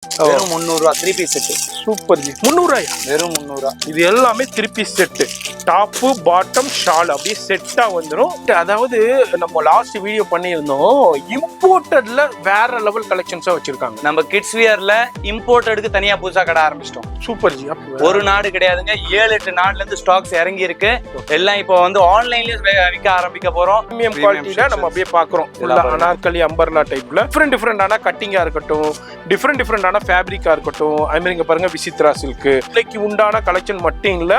வெறும் 300 three piece set. Super ஜி. 300 வெறும் 300. இது எல்லாமே three piece set. Top bottom shawl அப்படியே செட்டா வந்துடும். அதாவது நம்ம லாஸ்ட் வீடியோ பண்ணியிருந்தோம், இம்போர்ட்டட்ல வேற லெவல் கலெக்ஷன்ஸா வச்சிருக்காங்க. நம்ம கிட்ஸ் வியர்ல இம்போர்ட்டடுக்கு தனியா புதுசா கடை ஆரம்பிச்சிட்டோம். Super G. ஒரு நாடு கிடையாதுங்க, 7-8 நாடுல இருந்து ஸ்டாக்ஸ் இறங்கி இருக்கு. எல்லாம் இப்போ வந்து ஆன்லைன்லயே விற்க ஆரம்பிக்க போறோம். பிரீமியம் குவாலிட்டியில நம்ம அப்படியே பாக்குறோம். அனார்கலி அம்பர்லா டைப்ல டிஃப்ரெண்டான கட்டிங்கா இருக்கட்டும், டிஃப்ரெண்டான ஃபேப்ரிக்கா இருக்கட்டும். அது மாதிரி இங்க பாருங்க விசித்ரா சில்க். இன்னைக்கு உண்டான கலெக்ஷன் மட்டும் இல்ல,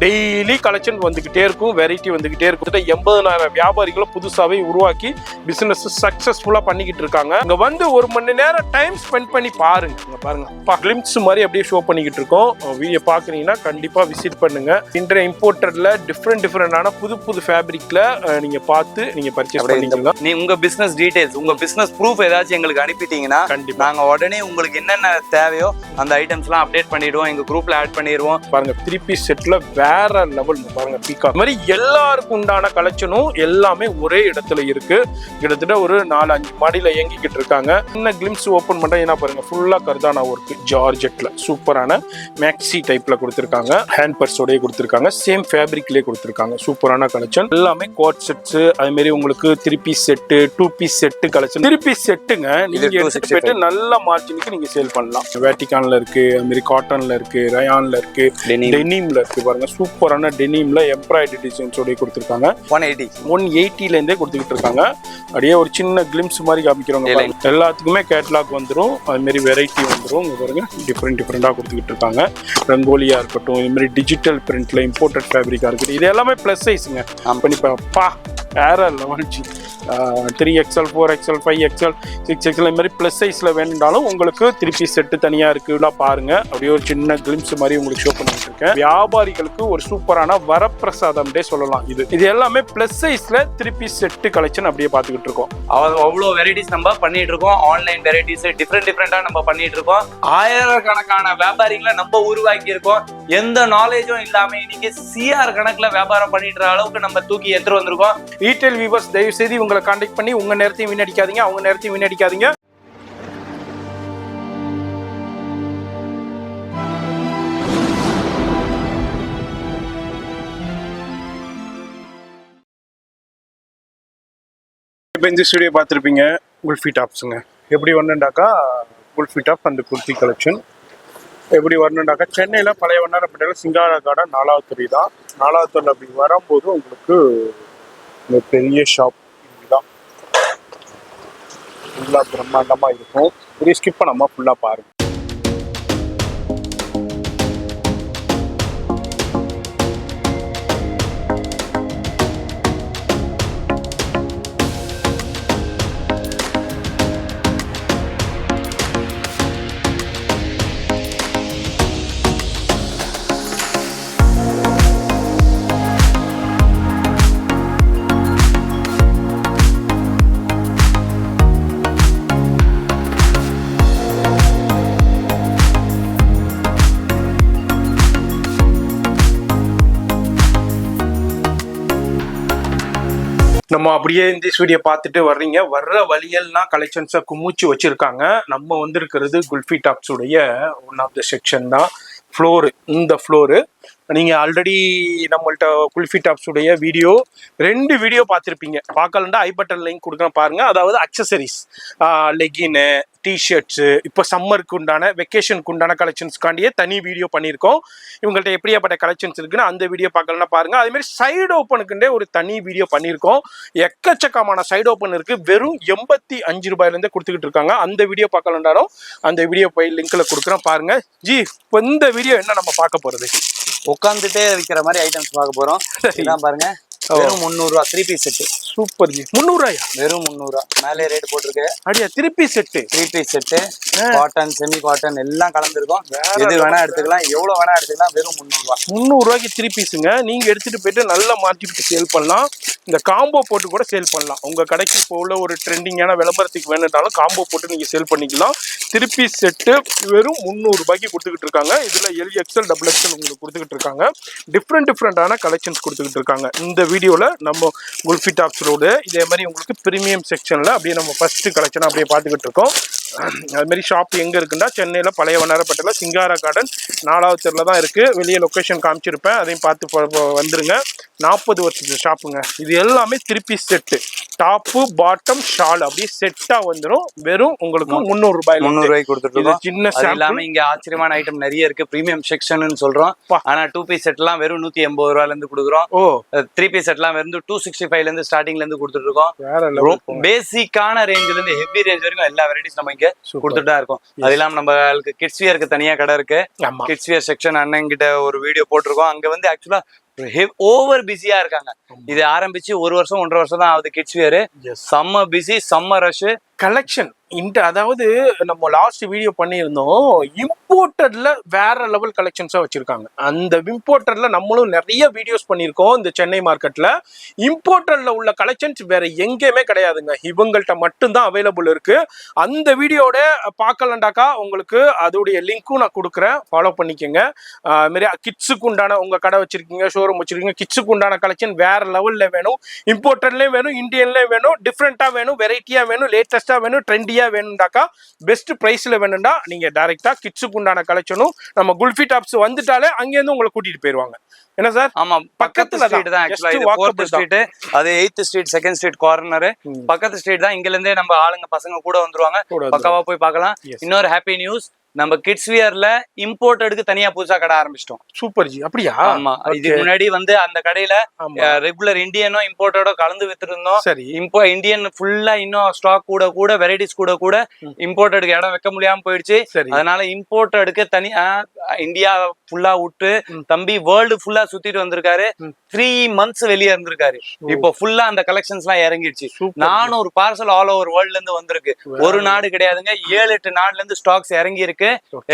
டெய்லி கலெக்ஷன் வந்துகிட்டே இருக்கும், வெரைட்டி வந்துகிட்டே இருக்கும். 80,000 வியாபாரிகளும் புதுசாவே உருவாக்கி பிசினஸ் சக்சஸ்ஃபுல்லா பண்ணிக்கிட்டு இருக்காங்க. இங்க வந்து 1 மணி நேரம் டைம் ஸ்பெண்ட் பண்ணி பாருங்க. இங்க பாருங்க கிளிம்ஸ் மாதிரி அப்படியே ஷோ பண்ணிக்கிட்டு இருக்கோம். வீடியோ பாக்குறீங்கன்னா கண்டிப்பா விசிட் பண்ணுங்க. இன்றைய இம்போர்ட்டர்ல டிஃப்ரெண்டான புது ஃபேப்ரிக்ல நீங்க பார்த்து நீங்க பர்ச்சேஸ் பண்ணிக்கலாம். நீ உங்க பிசினஸ் டீடைல்ஸ், உங்க பிசினஸ் ப்ரூஃப் ஏதாச்சும் எங்களுக்கு அனுப்பிட்டீங்கன்னா கண்டிப்பா நாங்க உடனே உங்களுக்கு என்னென்ன தேவையோ அந்த ஐட்டம்ஸ்லாம் அப்டேட் பண்ணிடுவோம், எங்க குரூப்ல ஆட் பண்ணிடுவோம். பாருங்க 3 பீஸ் செட்ல வேற லெவல் பாருங்க. பீகாக் மாதிரி எல்லாருக்கும் உண்டான கலெக்ஷனும் எல்லாமே ஒரே இடத்துல இருக்கு. கிட்டத்தட்ட ஒரு 4-5 மாடியில இயங்கிக்கிட்டு இருக்காங்க. என்ன கிளிம்ஸ் ஓபன் பண்றேன், என்ன பாருங்க ஃபுல்லா கர்தானா ஒர்க் ஜார்ஜெட்ல சூப்பரான மேக்ஸி டைப்ல கொடுத்திருக்காங்க. ஹேண்ட் பர்ஸோடய கொடுத்திருக்காங்க. சேம் ஃபேப்ரிக்லயே கொடுத்திருக்காங்க. சூப்பரான கலெக்ஷன். எல்லாமே கோட் செட்ஸ், அது மாதிரி உங்களுக்கு 3 piece set, 2 piece set collection. 3 piece செட்டுங்க நீங்க எடுத்துட்டு போயிட்டு நல்ல மார்ஜினுக்கு நீங்க சேல் பண்ணலாம். வேட்டிகான்ல இருக்கு, அது மாதிரி காட்டன்ல இருக்கு, ரயான்ல இருக்கு, டெனிம்ல இருக்கு. பாருங்க சூப்பரான டெனிம்ல எம்ப்ராய்டரி டிசைன்ஸோட கொடுத்திருக்காங்க. 180ல இருந்தே கொடுத்துக்கிட்டு இருக்காங்க. அப்படியே ஒரு சின்ன கிளிம்ஸ் மாதிரி காமிக்கிறவங்க எல்லாத்துக்குமே கேட்லாக் வந்துடும். அது மாதிரி வெரைட்டி வந்துடும். இங்க பாருங்க டிஃப்ரெண்டா கொடுத்துக்கிட்டு இருக்காங்க. ரங்கோலியா இருக்கட்டும், இது மாதிரி டிஜிட்டல் பிரிண்ட்ல இம்போர்ட்டட் ஃபேப்ரிக்கா இருக்குது. இது எல்லாமே பிளஸ் சைஸுங்க. பண்ணிப்பா வேற level. 3XL 4XL 5XL 6XL இது மாதிரி பிளஸ் சைஸ்ல வேணும்னாலும் உங்களுக்கு 3 பீஸ் செட்டு தனியா இருக்குன்னா பாருங்க. அப்படியே ஒரு சின்ன கிளிம்ஸ் மாதிரி உங்களுக்கு ஷோ பண்ணிட்டு இருக்கேன். வியாபாரிகளுக்கு ஒரு சூப்பரான வரப்பிரசாதம் டே சொல்லலாம். இது எல்லாமே பிளஸ் சைஸ்ல 3 பீஸ் செட்டு கலெக்ஷன் அப்படியே பார்த்துக்கிட்டு இருக்கோம். அவ்வளோ வெரைட்டிஸ் நம்ம பண்ணிட்டு இருக்கோம். ஆன்லைன் வெரைட்டிஸ் டிஃப்ரெண்டா நம்ம பண்ணிட்டு இருக்கோம். ஆயிரக்கணக்கான வியாபாரிகளை நம்ம உருவாக்கி இருக்கோம். எந்த நாலேஜும் இல்லாம இன்னைக்கு CR கணக்குல வியாபாரம் பண்ணிட்டு அளவுக்கு நம்ம தூக்கி எடுத்துட்டு வந்திருக்கோம். ரீட்டைல் வியூவர்ஸ் தயவு செய்து உங்களை கான்டாக்ட் பண்ணி உங்க நேரத்தையும் வீணடிக்காதீங்க, அவங்க நேரத்தையும் வீணடிக்காதீங்க. இப்போ இந்த ஸ்டுடியோ பார்த்துருப்பீங்க. குல்ஃபி டாப்ஸுங்க எப்படி வரணுண்டாக்கா குல்ஃபி டாப் அந்த குர்த்தி கலெக்ஷன் எப்படி வரணுண்டாக்கா சென்னையில் பழைய வண்ணாரப்பேட்டையில் சிங்கார கார்டன் 4வது தெரு தான். 4வது தெரு அப்படி வரும்போது உங்களுக்கு இந்த பெரிய ஷாப் இதுதான் ஃபுல்லாக பிரம்மாண்டமாக இருக்கும். இப்படி ஸ்கிப் பண்ணாமல் ஃபுல்லாக பாருங்க. நம்ம அப்படியே இந்த வீடியோ பார்த்துட்டு வர்றீங்க. வர்ற வழியெல்லாம் கலெக்ஷன்ஸை குமிச்சு வச்சிருக்காங்க. நம்ம வந்திருக்கிறது குல்ஃபி டாப்ஸுடைய ஒன் ஆஃப் த செக்ஷன் தான். ஃப்ளோரு, இந்த ஃப்ளோரு நீங்கள் ஆல்ரெடி நம்மள்ட்ட குல்ஃபி டாப்ஸுடைய வீடியோ 2 வீடியோ பார்த்துருப்பீங்க. பார்க்கலண்டா ஐ பட்டன் லிங்க் கொடுக்குறேன் பாருங்க. அதாவது அக்சசரிஸ், லெகின்னு, டிஷர்ட்ஸு, இப்போ சம்மருக்கு உண்டான வெக்கேஷனுக்கு உண்டான கலெக்ஷன்ஸ்க்காண்டியே தனி வீடியோ பண்ணியிருக்கோம். இவங்கள்ட்ட எப்படியாப்பட்ட கலெக்ஷன்ஸ் இருக்குன்னு அந்த வீடியோ பார்க்கலன்னா பாருங்க. அதேமாதிரி சைடு ஓப்பனுக்குண்டே ஒரு தனி வீடியோ பண்ணியிருக்கோம். எக்கச்சக்கமான சைடு ஓப்பன் இருக்கு. வெறும் 85 ரூபாயிலேருந்தே கொடுத்துக்கிட்டு இருக்காங்க. அந்த வீடியோ பார்க்கலண்டாலும் அந்த வீடியோ போய் லிங்க்ல கொடுக்குறேன் பாருங்க. ஜி இப்போ இந்த வீடியோ என்ன நம்ம பார்க்க போறது, உட்காந்துட்டே விற்கிற மாதிரி ஐட்டம்ஸ் பார்க்க போறோம். இதான் பாருங்க வெறும் 300 த்ரீ பீஸ் செட்டு. சூப்பர் ஜி. 300 வெறும் 300 மேலே ரேட் போட்டிருக்கு. அப்படியா 3 piece set, 3 piece set cotton semi cotton எல்லாம் கலந்துருக்கும். எது வேணா எடுத்துக்கலாம், எவ்வளவு வேணா எடுத்துக்கலாம். வெறும் 300 ரூபாய்க்கு 3 பீஸுங்க. நீங்க எடுத்துட்டு போயிட்டு நல்ல மார்க்கெட்டுக்கு சேல் பண்ணலாம். இந்த காம்போ போட்டு கூட சேல் பண்ணலாம். உங்க கடைக்கு இப்போ உள்ள ஒரு ட்ரெண்டிங்கான விளம்பரத்துக்கு வேணும்னாலும் காம்போ போட்டு நீங்க சேல் பண்ணிக்கலாம். 3 பீஸ் செட்டு வெறும் 300 ரூபாய்க்கு கொடுத்துக்கிட்டு இருக்காங்க. இதுல LXL XXL உங்களுக்கு கொடுத்துக்கிட்டு இருக்காங்க. டிஃப்ரெண்டான கலெக்ஷன்ஸ் கொடுத்துக்கிட்டு இருக்காங்க. இந்த வீடியோல நம்ம குல்ஃபி டாப்ஸ் ரோடு இதே மாதிரி உங்களுக்கு பிரீமியம் செக்ஷன்ல அப்படியே நம்ம ஃபர்ஸ்ட் கலெக்ஷன் அப்படியே பார்த்துக்கிட்டு இருக்கோம். அது மாதிரி ஷாப் எங்க இருக்குன்னா சென்னையில பழைய வண்ணாரப்பேட்டையில சிங்காரா கார்டன் 4வது தெருல தான் இருக்கு. வெளியே லொகேஷன் காமிச்சிருப்பேன், அதையும் பார்த்து வந்துருங்க. 40 வருஷத்து ஷாப்புங்க. இது எல்லாமே 3 piece set, top bottom shawl அப்படியே செட்டா வந்துடும். வெறும் உங்களுக்கு 300 ரூபாய் கொடுத்துட்டு சின்ன இல்லாம இங்க ஆச்சரியமான ஐட்டம் நிறைய இருக்கு. பிரீமியம் செக்ஷன் சொல்றோம். ஆனா 2 பீஸ் செட் எல்லாம் வெறும் 180 ரூபாயில இருந்து கொடுக்குறோம். 3 பீஸ் செட் எல்லாம் வெறும் 265 ல இருந்து ஸ்டார்டிங்ல இருந்து கொடுத்துட்டு இருக்கோம். பேசிக்கான ரேஞ்சில இருந்து ஹெவி ரேஞ்ச் வரைக்கும் எல்லா வெரைட்டிஸ் நம்ம இங்க கொடுத்துட்டு தான் இருக்கோம். அது இல்லாம நம்மளுக்கு கிட்ஸ் வியருக்கு தனியா கடை இருக்கு. கிட்ஸ் வியர் செக்ஷன் அண்ணன் கிட்ட ஒரு வீடியோ போட்டிருக்கோம். அங்க வந்து ஆக்சுவலா ஓவர் பிஸியா இருக்காங்க. இது ஆரம்பிச்சு 1 வருஷம் 1.5 வருஷம் தான் ஆகுது. கிட்ஸ் வியர் செம்ம பிஸி, செம்ம ரஷ். கலெக்ஷன் அதாவது நம்ம லாஸ்ட் வீடியோ பண்ணியிருந்தோம், இம்போர்ட்டட்ல வேற லெவல் கலெக்ஷன்ஸா வச்சிருக்காங்க. அந்த இம்போர்ட்டட்ல நம்மளும் நிறைய வீடியோஸ் பண்ணியிருக்கோம். இந்த சென்னை மார்க்கெட்ல இம்போர்ட்டட்ல உள்ள கலெக்ஷன்ஸ் வேற எங்கேயுமே கிடையாதுங்க, இவங்கள்ட்ட மட்டும்தான் அவைலபிள் இருக்கு. அந்த வீடியோட பார்க்கலண்டாக்கா உங்களுக்கு அதோடைய லிங்க்கும் நான் கொடுக்குறேன், ஃபாலோ பண்ணிக்கோங்க. மாரி கிட்ஸுக்கு உண்டான உங்க கடை வச்சிருக்கீங்க, ஷோரூம் வச்சிருக்கீங்க, கிட்ஸுக்கு உண்டான கலெக்ஷன் வேற லெவல்ல வேணும், இம்போர்ட்டட்லயும் வேணும், இந்தியன்லயும் வேணும், டிஃப்ரெண்டா வேணும், வெரைட்டியா வேணும், லேட்டஸ்டா வேணும், ட்ரெண்டியா வேணும்டாக்கா, பெஸ்ட் பிரைஸ்ல வேணும்டா நீங்க டைரக்டா கிட்ஸுக்கு உண்டான கலெக்ஷனும் நம்ம குல்ஃபி டாப்ஸ் வந்துட்டாலே அங்கேருந்து உங்களை கூட்டிட்டு போயிருவாங்க. என்ன சார்? ஆமா, பக்கத்து ஸ்ட்ரீட் தான். ஆக்சுவலா இது 4th ஸ்ட்ரீட், அது 8th street, 2nd street corner. பக்கத்து ஸ்ட்ரீட் தான். இங்க இருந்தே நம்ம ஆளுங்க பசங்க கூட வந்துருவாங்க, பக்காவா போய் பார்க்கலாம். இன்னொரு ஹாப்பி நியூஸ், நம்ம கிட்ஸ் வியர்ல இம்போர்ட்டடுக்கு தனியா புதுசா கடை ஆரம்பிச்சிட்டோம். Super G. அப்படியா? ஆமா, இதுக்கு முன்னாடி வந்து அந்த கடையில ரெகுலர் இந்தியனோ இம்போர்ட்டடோ கலந்து வித்துட்டு இருந்தோம். இந்தியன் ஃபுல்லா இன்னும் ஸ்டாக் கூட வெரைட்டிஸ் கூட இம்போர்ட்டடுக்கு இடம் வைக்க முடியாம போயிடுச்சு. அதனால இம்போர்ட்டடுக்கு தனியா இந்தியா ஃபுல்லா விட்டு தம்பி வேர்ல்டு ஃபுல்லா சுத்திட்டு வந்திருக்காரு. 3 months வெளியே இருந்திருக்காரு. இப்போ ஃபுல்லா அந்த கலெக்ஷன்ஸ் எல்லாம் இறங்கிடுச்சு. 400 பார்சல் ஆல் ஓவர் வேர்ல்ட்ல இருந்து வந்திருக்கு. ஒரு நாடு கிடையாதுங்க, 7-8 நாடுல இருந்து ஸ்டாக்ஸ் இறங்கி இருக்கு.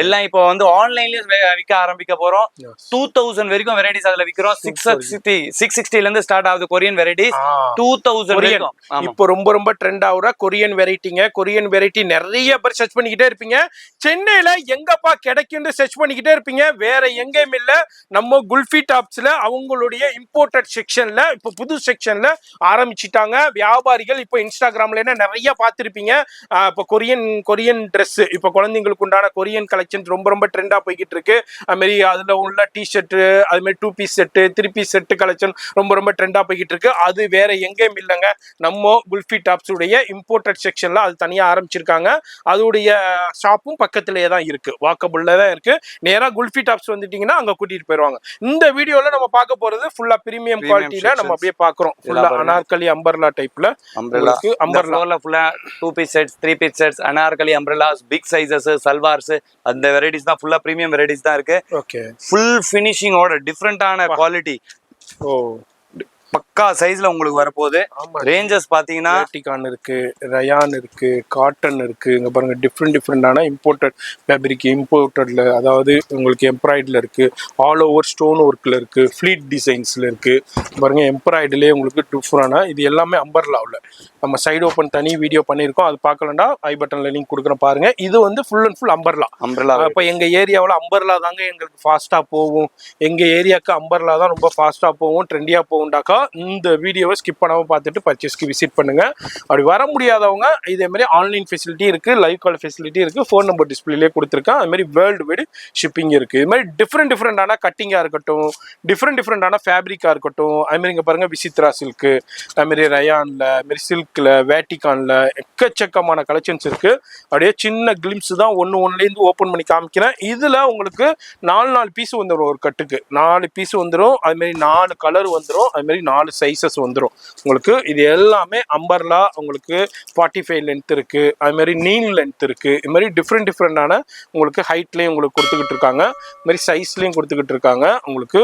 எல்லாம் இப்போ வந்து ஆன்லைன்லயும் விற்க ஆரம்பிக்க போறோம். 2000 வரைக்கும் வெரைட்டிஸ் அதுல விக்கிறோம். 660 ல இருந்து ஸ்டார்ட் ஆகுது கொரியன் வெரைட்டிஸ். 2000 வரைக்கும். இப்போ ரொம்ப ட்ரெண்ட் ஆகுற கொரியன் வெரைட்டிங்க. கொரியன் வெரைட்டி நிறைய பேர் சர்ச் பண்ணிக்கிட்டே இருப்பீங்க. சென்னையில எங்கப்பா கிடைக்குன்னு சர்ச் பண்ணிக்கிட்டே இருப்பீங்க. வேற எங்கேயும் இல்ல, நம்ம குல்ஃபி டாப்ஸ்ல அவங்களுடைய இம்போர்ட்டட் செக்ஷன்ல இப்போ புது செக்ஷன்ல ஆரம்பிச்சிட்டாங்க. வியாபாரிகள் இப்போ இன்ஸ்டாகிராம்ல நிறைய பார்த்திருப்பீங்க. இப்போ கொரியன் ட்ரெஸ், இப்போ குழந்தைங்களுக்கு உண்டான கொரியன் கலெக்ஷன் ரொம்ப ட்ரெண்டா போய்கிட்டு இருக்கு. அது மாதிரி அதுல உள்ள டிஷர்ட், அது மாதிரி 2 piece set, 3 piece set collection ரொம்ப ட்ரெண்டா போய்கிட்டு இருக்கு. அது வேற எங்கேயும் இல்லைங்க, நம்ம குல்ஃபி டாப்ஸ் உடைய இம்போர்ட்டட் செக்ஷன்ல அது தனியா ஆரம்பிச்சிருக்காங்க. அதோடைய ஷாப்பும் பக்கத்திலேயே தான் இருக்கு, வாக்கபுள்ல தான் இருக்கு. நேரா குல்ஃபி டாப்ஸ் வந்துட்டீங்கன்னா அங்க கூட்டிட்டு போயிருவாங்க. இந்த வீடியோல நம்ம பார்க்க போறது ஃபுல்லா பிரீமியம் குவாலிட்டில நம்ம அப்படியே பாக்குறோம். ஃபுல்லா அனார்கலி அம்பர்லா டைப்ல. அம்பர்லா ஃபுல்லா 2 piece sets, 3 piece sets, Anarkali umbrellas, big sizes, salwars, அந்த வெரைட்டிஸ் தான் ஃபுல்லா பிரீமியம் வெரைட்டிஸ் தான் இருக்கு. ஓகே, ஃபுல் ஃபினிஷிங்கோட டிஃபரெண்டான குவாலிட்டி. ஓ, பக்கா சைஸ்ல உங்களுக்கு வரப்போகுது. ரேஞ்சஸ் பாத்தீங்கன்னா வேட்டிகான் இருக்கு, ரயான் இருக்கு, காட்டன் இருக்கு. இங்க பாருங்க டிஃப்ரெண்டான இம்போர்ட்டட் ஃபேப்ரிக், இம்போர்ட்டட்ல அதாவது உங்களுக்கு எம்ப்ராய்டரில் இருக்கு, ஆல் ஓவர் ஸ்டோன் ஒர்க்ல இருக்கு, ஃபிளீட் டிசைன்ஸ்ல இருக்கு. பாருங்க எம்ப்ராய்டரிலே உங்களுக்கு டிஃப்ரெண்டான இது எல்லாமே அம்பர்லாவில் நம்ம சைடு ஓப்பன் தனி வீடியோ பண்ணியிருக்கோம். அது பார்க்கலன்னா ஐ பட்டன்ல லிங்க் கொடுக்குறேன் பாருங்க. இது வந்து ஃபுல் அண்ட் ஃபுல் அம்பர்லா. இப்போ எங்க ஏரியாவில் அம்பர்லா தாங்க எங்களுக்கு ஃபாஸ்டா போகும். எங்க ஏரியாவுக்கு அம்பர்லா தான் ரொம்ப ஃபாஸ்டா போகும், ட்ரெண்டியா போகும்டாக்கா இந்த வீடியோவை ஸ்கிப் பண்ணாமல் பார்த்துட்டு பர்ச்சேஸ்க்கு விசிட் பண்ணுங்க. அப்படி வர முடியாதவங்க இதே மாதிரி ஆன்லைன் ஃபெசிலிட்டி இருக்கு, லைவ் கால் ஃபெசிலிட்டி இருக்கு, ஃபோன் நம்பர் டிஸ்பிளேலே கொடுத்துருக்கேன். அது மாதிரி வேர்ல்டு வைடு ஷிப்பிங் இருக்கு. இது மாதிரி டிஃப்ரெண்டான கட்டிங்கா இருக்கட்டும், டிஃப்ரெண்டான ஃபேப்ரிக்கா இருக்கட்டும். அது மாதிரி இங்க பாருங்க விசித்ரா சில்க்கு, அது மாதிரி ரயான்ல, அது மாதிரி சில்க்ல, வேட்டிகான்ல எக்கச்சக்கமான கலெக்ஷன்ஸ் இருக்கு. அப்படியே சின்ன கிளிம்ஸ் தான் ஒன்னுலேருந்து ஓப்பன் பண்ணி காமிக்கிறேன். இதுல உங்களுக்கு 4 பீஸ் வந்துடும், ஒரு கட்டுக்கு 4 பீஸ் வந்துடும். அது மாதிரி 4 கலர் வந்துடும், அது மாதிரி 4 சைஸஸ் வந்துடும் உங்களுக்கு. இது எல்லாமே அம்பர்லா. உங்களுக்கு 45 லென்த் இருக்கு, அது மாதிரி நீல் லென்த் இருக்கு. இது மாதிரி டிஃப்ரெண்டான உங்களுக்கு ஹைட்லயும் உங்களுக்கு கொடுத்துக்கிட்டு இருக்காங்க, இது மாதிரி சைஸ்லயும் கொடுத்துக்கிட்டு இருக்காங்க உங்களுக்கு.